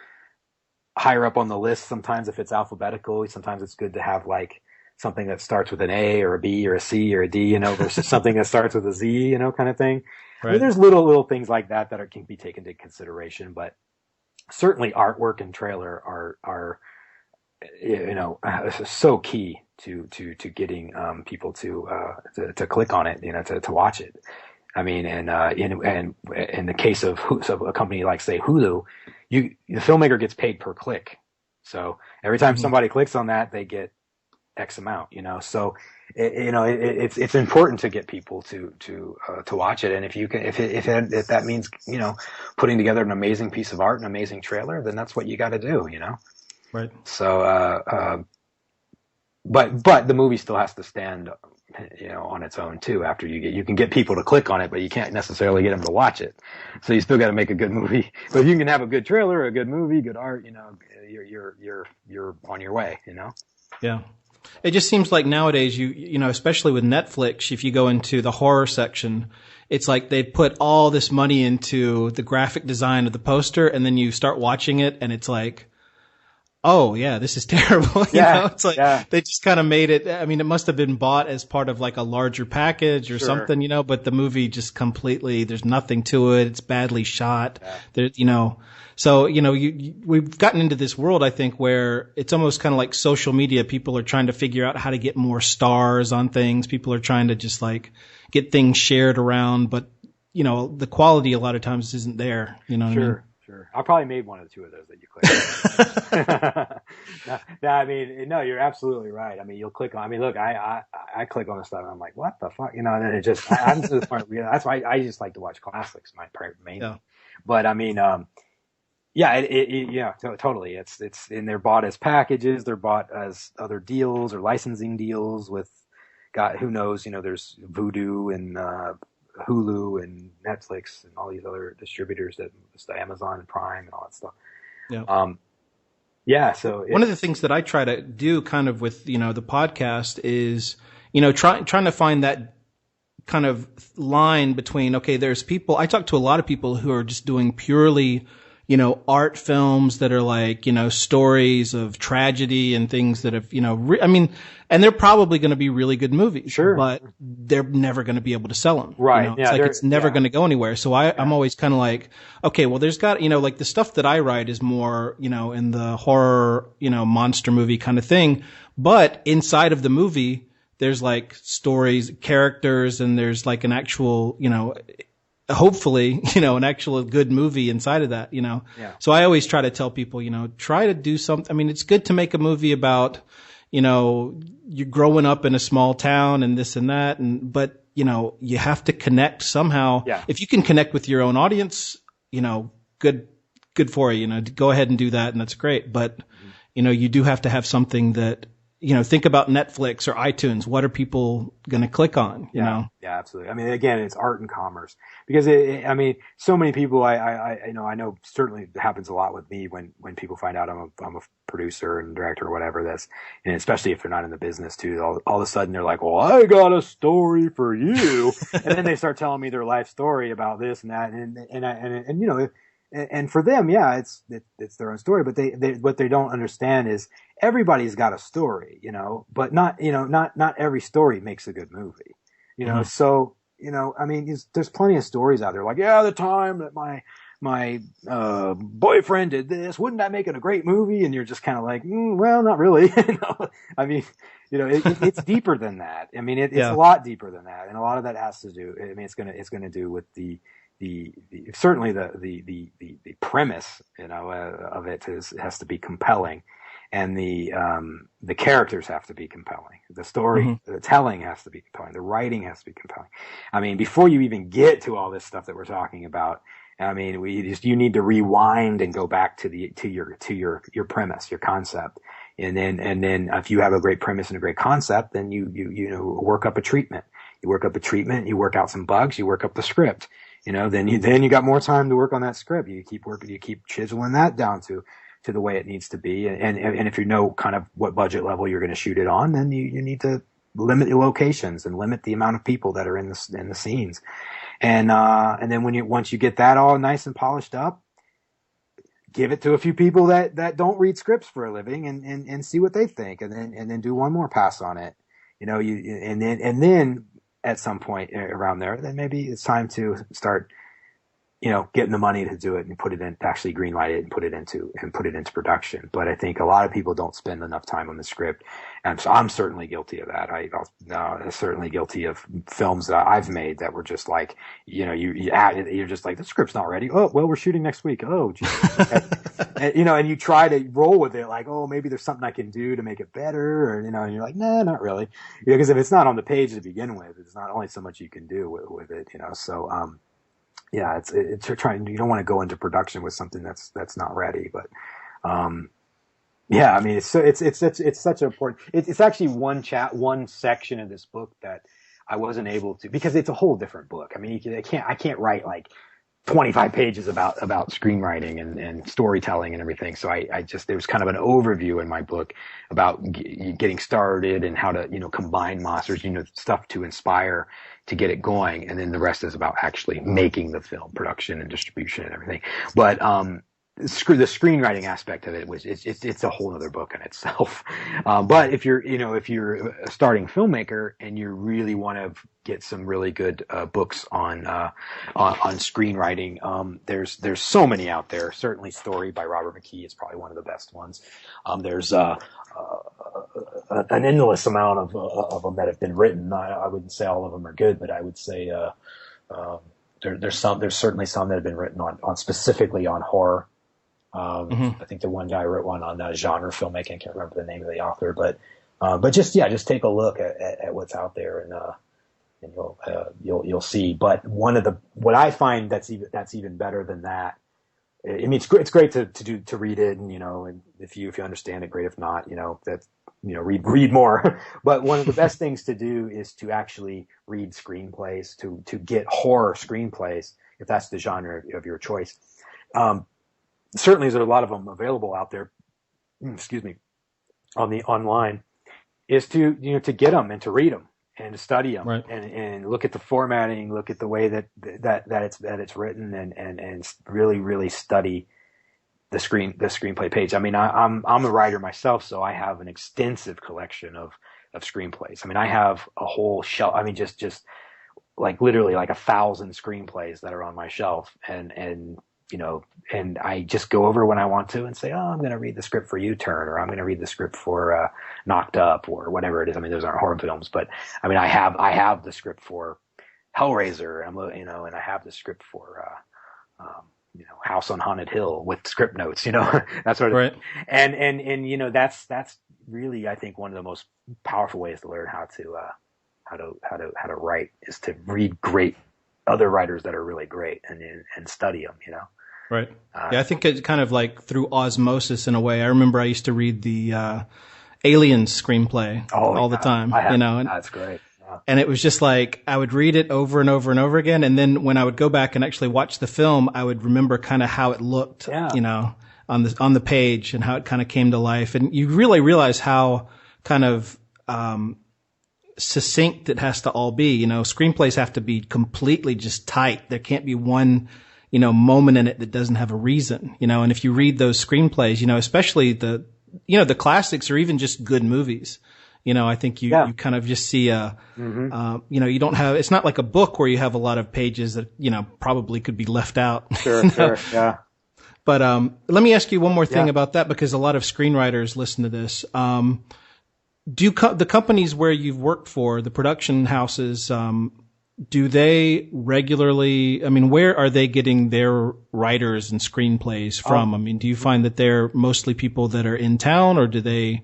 list. Sometimes if it's alphabetical, sometimes it's good to have like something that starts with an A or a B or a C or a D, versus something that starts with a Z, kind of thing. Right. There's little things like that can be taken into consideration, but certainly artwork and trailer are so key to getting people to click on it, to watch it. And in the case of a company like say Hulu, the filmmaker gets paid per click. So every time somebody clicks on that, they get X amount, So it's important to get people to watch it. And if that means, putting together an amazing piece of art, an amazing trailer, then that's what you got to do, Right. So, but the movie still has to stand, on its own too. After you can get people to click on it, but you can't necessarily get them to watch it. So you still got to make a good movie. But if you can have a good trailer, a good movie, good art, you're on your way, Yeah. It just seems like nowadays, especially with Netflix, if you go into the horror section, it's like they put all this money into the graphic design of the poster, and then you start watching it, and it's like, oh yeah, this is terrible. It's like they just kind of made it. I mean, it must have been bought as part of like a larger package or something, but the movie just completely, there's nothing to it. It's badly shot. So, we've gotten into this world, I think, where it's almost kind of like social media. People are trying to figure out how to get more stars on things. People are trying to just like get things shared around, but the quality a lot of times isn't there. You know what I mean? Sure. I probably made one or two of those that you clicked. No, you're absolutely right. I mean, you'll click on, look, I click on the stuff and I'm like, what the fuck? And then it just, I'm to the point, that's why I just like to watch classics, mainly. Yeah. But totally. It's, and they're bought as packages. They're bought as other deals or licensing deals with, God, who knows, there's Vudu and, Hulu and Netflix and all these other distributors Amazon and Prime and all that stuff. Yeah. So one of the things that I try to do kind of with, the podcast is, trying to find that kind of line between, okay, there's people, I talk to a lot of people who are just doing purely, art films that are like, stories of tragedy and things that have, and they're probably going to be really good movies, but they're never going to be able to sell them. Right. It's like it's never going to go anywhere. So I'm always kind of like, okay, well, there's got, like the stuff that I write is more, in the horror, monster movie kind of thing. But inside of the movie, there's like stories, characters, and there's like an actual, hopefully, an actual good movie inside of that, So I always try to tell people, try to do something. I mean, it's good to make a movie about, you're growing up in a small town and this and that. But you have to connect somehow. Yeah. If you can connect with your own audience, good for you, go ahead and do that. And that's great. But, you do have to have something that, think about Netflix or iTunes. What are people going to click on? Yeah, absolutely. I mean, again, it's art and commerce because so many people, I know certainly it happens a lot with me when people find out I'm a producer and director or whatever and especially if they're not in the business too, all of a sudden they're like, well, I got a story for you. And then they start telling me their life story about this and that. And for them, it's their own story, but they what they don't understand is everybody's got a story, but not every story makes a good movie, Mm-hmm. So, there's plenty of stories out there like, the time that my boyfriend did this, wouldn't that make it a great movie? And you're just kind of like, well, not really. It's deeper than that. It's a lot deeper than that. And a lot of that has to do, it's going to do with certainly the premise, of it has to be compelling. And the characters have to be compelling. The story, the telling has to be compelling. The writing has to be compelling. Before you even get to all this stuff that we're talking about, you need to rewind and go back to your premise, your concept. And then if you have a great premise and a great concept, then you work up a treatment. You work up a treatment, you work out some bugs, you work up the script. Then you got more time to work on that script. You keep working, you keep chiseling that down to the way it needs to be. And if you know kind of what budget level you're going to shoot it on, then you need to limit your locations and limit the amount of people that are in the scenes. And then once you get that all nice and polished up, give it to a few people that don't read scripts for a living and see what they think. And then do one more pass on it. And then at some point around there, then maybe it's time to start, getting the money to do it and put it in, actually greenlight it and put it into production. But I think a lot of people don't spend enough time on the script. And so I'm certainly guilty of that. I'm certainly guilty of films that I've made that were just like, you're just like, the script's not ready. Oh, well, we're shooting next week. Oh, geez. and, you know, and you try to roll with it like, oh, maybe there's something I can do to make it better, or, you know, and you're like, nah, not really. You know, because if it's not on the page to begin with, it's not only so much you can do with it, you know. So, yeah, it's trying. You don't want to go into production with something that's not ready, but, yeah, I mean, it's such an important. It's actually one section of this book that I wasn't able to, because it's a whole different book. I mean, I can't write like 25 pages about screenwriting and storytelling and everything. So there was kind of an overview in my book about getting started and how to, you know, combine monsters, you know, stuff to inspire to get it going. And then the rest is about actually making the film, production and distribution and everything. But, the screenwriting aspect of it it's a whole other book in itself. But if you're a starting filmmaker and you really want to get some really good books on screenwriting, there's so many out there. Certainly Story by Robert McKee is probably one of the best ones. There's an endless amount of them that have been written. I wouldn't say all of them are good, but I would say there's certainly some that have been written on specifically on horror. I think the one guy wrote one on genre filmmaking. I can't remember the name of the author, but just take a look at what's out there, and you'll see. But what I find that's even better than that. I mean, it's great to read it, and, you know, and if you understand it, great. If not, you know, read more. But one of the best things to do is to actually read screenplays, to get horror screenplays, if that's the genre of your choice. Certainly there's a lot of them available out there, online, is to get them and to read them and to study them, right, and look at the formatting, look at the way that it's written, and really, really study the screenplay page. I mean, I'm a writer myself, so I have an extensive collection of screenplays. I mean, I have a whole shelf. I mean, just like literally like 1,000 screenplays that are on my shelf, and you know, and I just go over when I want to and say, oh, I'm going to read the script for U-Turn, or I'm going to read the script for Knocked Up, or whatever it is. I mean, those aren't horror films, but I mean, I have the script for Hellraiser, and I have the script for House on Haunted Hill with script notes, you know, that sort of thing. And you know, that's really, I think, one of the most powerful ways to learn how to write, is to read great other writers that are really great and study them, you know. Right. Yeah, I think it's kind of like through osmosis in a way. I remember I used to read the Aliens screenplay all the time, you know. And that's great. Yeah. And it was just like, I would read it over and over and over again. And then when I would go back and actually watch the film, I would remember kind of how it looked, you know, on the page, and how it kind of came to life. And you really realize how kind of succinct it has to all be. You know, screenplays have to be completely just tight. There can't be one, you know, moment in it that doesn't have a reason, you know. And if you read those screenplays, you know, especially the classics, or even just good movies, you know, I think you kind of just see you know, you don't have, it's not like a book where you have a lot of pages that, you know, probably could be left out. Sure, you know? sure, yeah. But let me ask you one more thing about that, because a lot of screenwriters listen to this. Do the companies where you've worked for, the production houses, do they regularly, I mean, where are they getting their writers and screenplays from? I mean, do you find that they're mostly people that are in town, or do they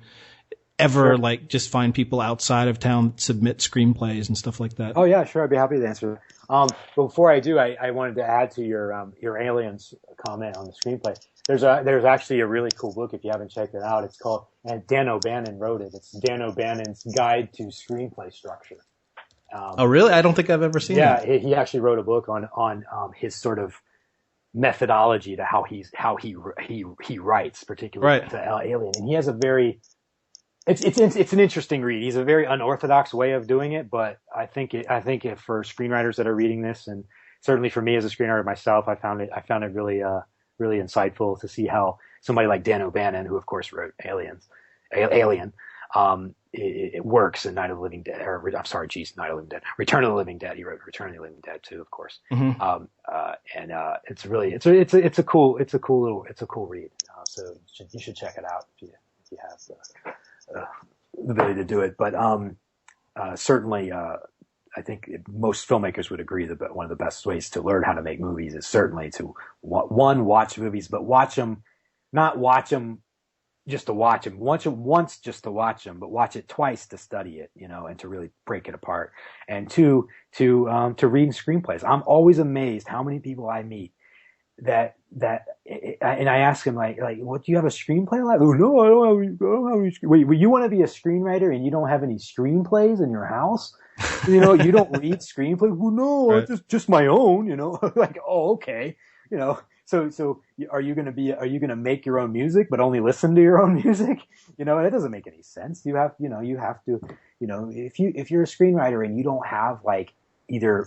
ever like just find people outside of town that submit screenplays and stuff like that? Oh yeah, sure. I'd be happy to answer. But before I do, I wanted to add to your Aliens comment on the screenplay. There's actually a really cool book, if you haven't checked it out. It's called, and Dan O'Bannon wrote it. It's Dan O'Bannon's Guide to Screenplay Structure. Oh, really? I don't think I've ever seen that. Yeah, he actually wrote a book on his sort of methodology to how he writes, particularly to Alien. And he has a very, it's an interesting read. He's a very unorthodox way of doing it, but I think if for screenwriters that are reading this, and certainly for me as a screenwriter myself, I found it really really insightful to see how somebody like Dan O'Bannon, who of course wrote Alien, it works in Night of the Living Dead, or I'm sorry, Night of the Living Dead, Return of the Living Dead. He wrote Return of the Living Dead too, of course. And it's really, it's a cool read. So you should check it out if you have the ability to do it. But certainly, I think most filmmakers would agree that one of the best ways to learn how to make movies is certainly to watch movies, but watch them not watch them just to watch them. Watch it once just to watch them, but watch it twice to study it, and to really break it apart. And two, to read screenplays. I'm always amazed how many people I meet and I ask them like, what, do you have a screenplay? Like, oh no, I don't have any Wait, you want to be a screenwriter and you don't have any screenplays in your house? You don't read screenplays? Well, no, right. just my own, like, oh, okay. So are you going to make your own music, but only listen to your own music? That doesn't make any sense. You have to, if you're a screenwriter and you don't have like either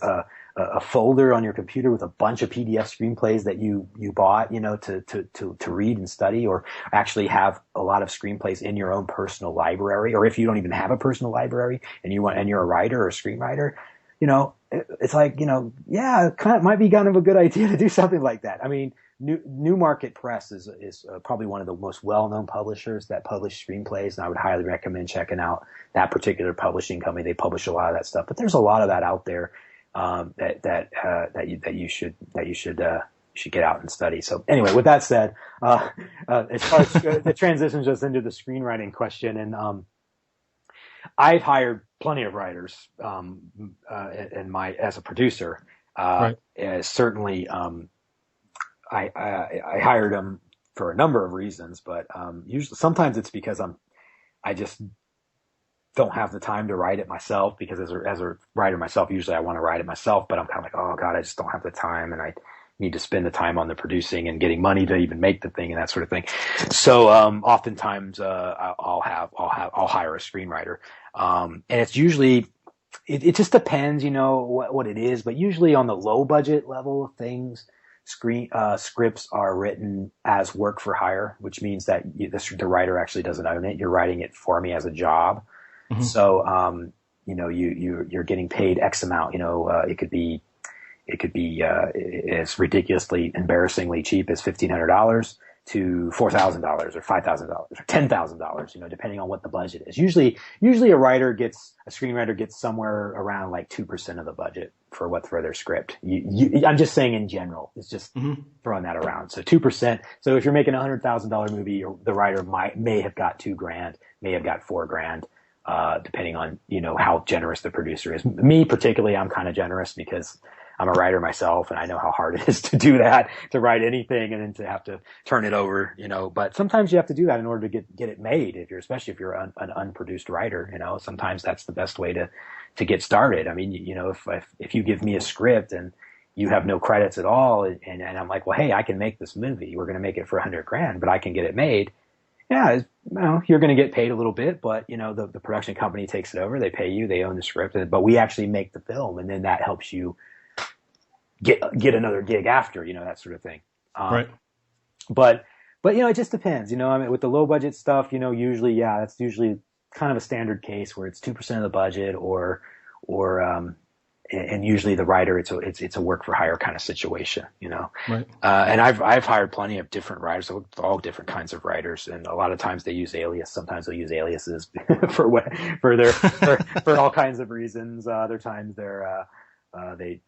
a folder on your computer with a bunch of PDF screenplays that you bought, to read and study, or actually have a lot of screenplays in your own personal library, or if you don't even have a personal library and you're a writer or a screenwriter, it's like, yeah, it might be kind of a good idea to do something like that. I mean, New Market Press is probably one of the most well-known publishers that publish screenplays, and I would highly recommend checking out that particular publishing company. They publish a lot of that stuff, but there's a lot of that out there that you should get out and study. So anyway, with that said, as far as the transition just into the screenwriting question, and I've hired plenty of writers as a producer. Right. Certainly, I hired them for a number of reasons, but usually sometimes it's because I just don't have the time to write it myself, because as a writer myself, usually I want to write it myself, but I'm kind of like, oh God, I just don't have the time, and I need to spend the time on the producing and getting money to even make the thing and that sort of thing. So oftentimes I'll hire a screenwriter, and it's usually it just depends, what it is, but usually on the low budget level of things, scripts are written as work for hire, which means that the writer actually doesn't own it. You're writing it for me as a job. Mm-hmm. So, you're getting paid X amount, it could be as ridiculously, embarrassingly cheap as $1,500 to $4,000 or $5,000 or $10,000, depending on what the budget is. Usually a screenwriter gets somewhere around like 2% of the budget for their script. I'm just saying in general, it's just throwing that around. So 2%. So if you're making a $100,000 movie, the writer may have got $2,000, may have got $4,000. Depending on, how generous the producer is. Me particularly, I'm kind of generous because I'm a writer myself, and I know how hard it is to do that, to write anything and then to have to turn it over, but sometimes you have to do that in order to get it made, especially if you're an unproduced writer, sometimes that's the best way to get started. I mean, if you give me a script and you have no credits at all, and I'm like, well, hey, I can make this movie. We're going to make it for $100,000, but I can get it made. Yeah, you're going to get paid a little bit, but the production company takes it over. They pay you. They own the script, but we actually make the film, and then that helps you get another gig after, that sort of thing. Right. But it just depends. I mean, with the low budget stuff, usually, that's usually kind of a standard case where it's 2% of the budget, or and usually the writer, it's a work for hire kind of situation, Right. And I've hired plenty of different writers, all different kinds of writers, and a lot of times they use alias. Sometimes they'll use aliases for all kinds of reasons. Other times they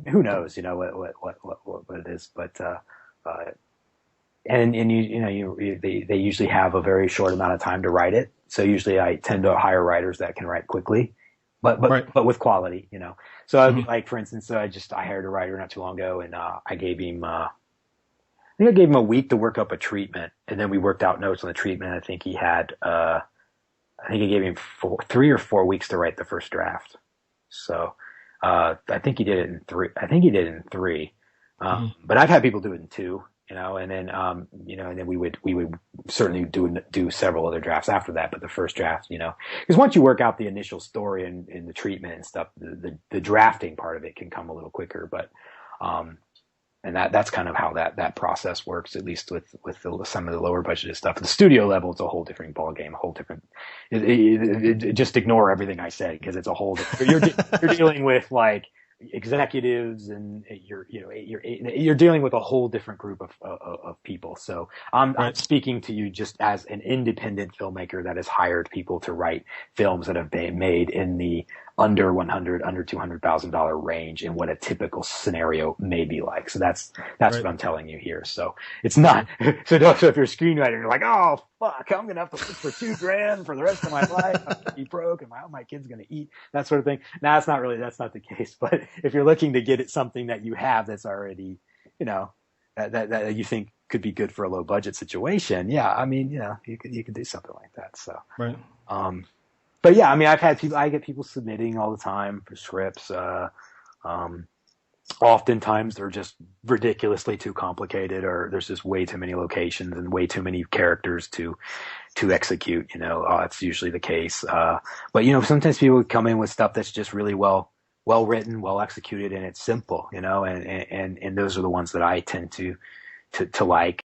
who knows, what it is, but they usually have a very short amount of time to write it. So usually I tend to hire writers that can write quickly. But with quality, So like, for instance, I hired a writer not too long ago, and I gave him a week to work up a treatment, and then we worked out notes on the treatment. I think he gave him 3 or 4 weeks to write the first draft. So I think he did it in 3. But I've had people do it in 2. And then, and then we would certainly do several other drafts after that. But the first draft, because once you work out the initial story and the treatment and stuff, the drafting part of it can come a little quicker. But, and that's kind of how that process works, at least with some of the lower budgeted stuff. At the studio level, it's a whole different ballgame, just ignore everything I said, because it's a whole different, you're dealing with like executives, and you're dealing with a whole different group of people. So I'm speaking to you just as an independent filmmaker that has hired people to write films that have been made in the under $200,000 range in what a typical scenario may be like. So that's Right. what I'm telling you here. So it's not, so if you're a screenwriter, you're like, oh fuck, I'm going to have to look for $2,000 for the rest of my life. I'm going to be broke and how my kid's going to eat, that sort of thing. Now, that's not the case. But if you're looking to get at something that you have that's already, that you think could be good for a low budget situation, yeah, I mean, you could do something like that. So, Right. But yeah, I mean, I get people submitting all the time for scripts. Oftentimes they're just ridiculously too complicated, or there's just way too many locations and way too many characters to execute. It's usually the case. But sometimes people come in with stuff that's just really well written, well executed, and it's simple. And those are the ones that I tend to like.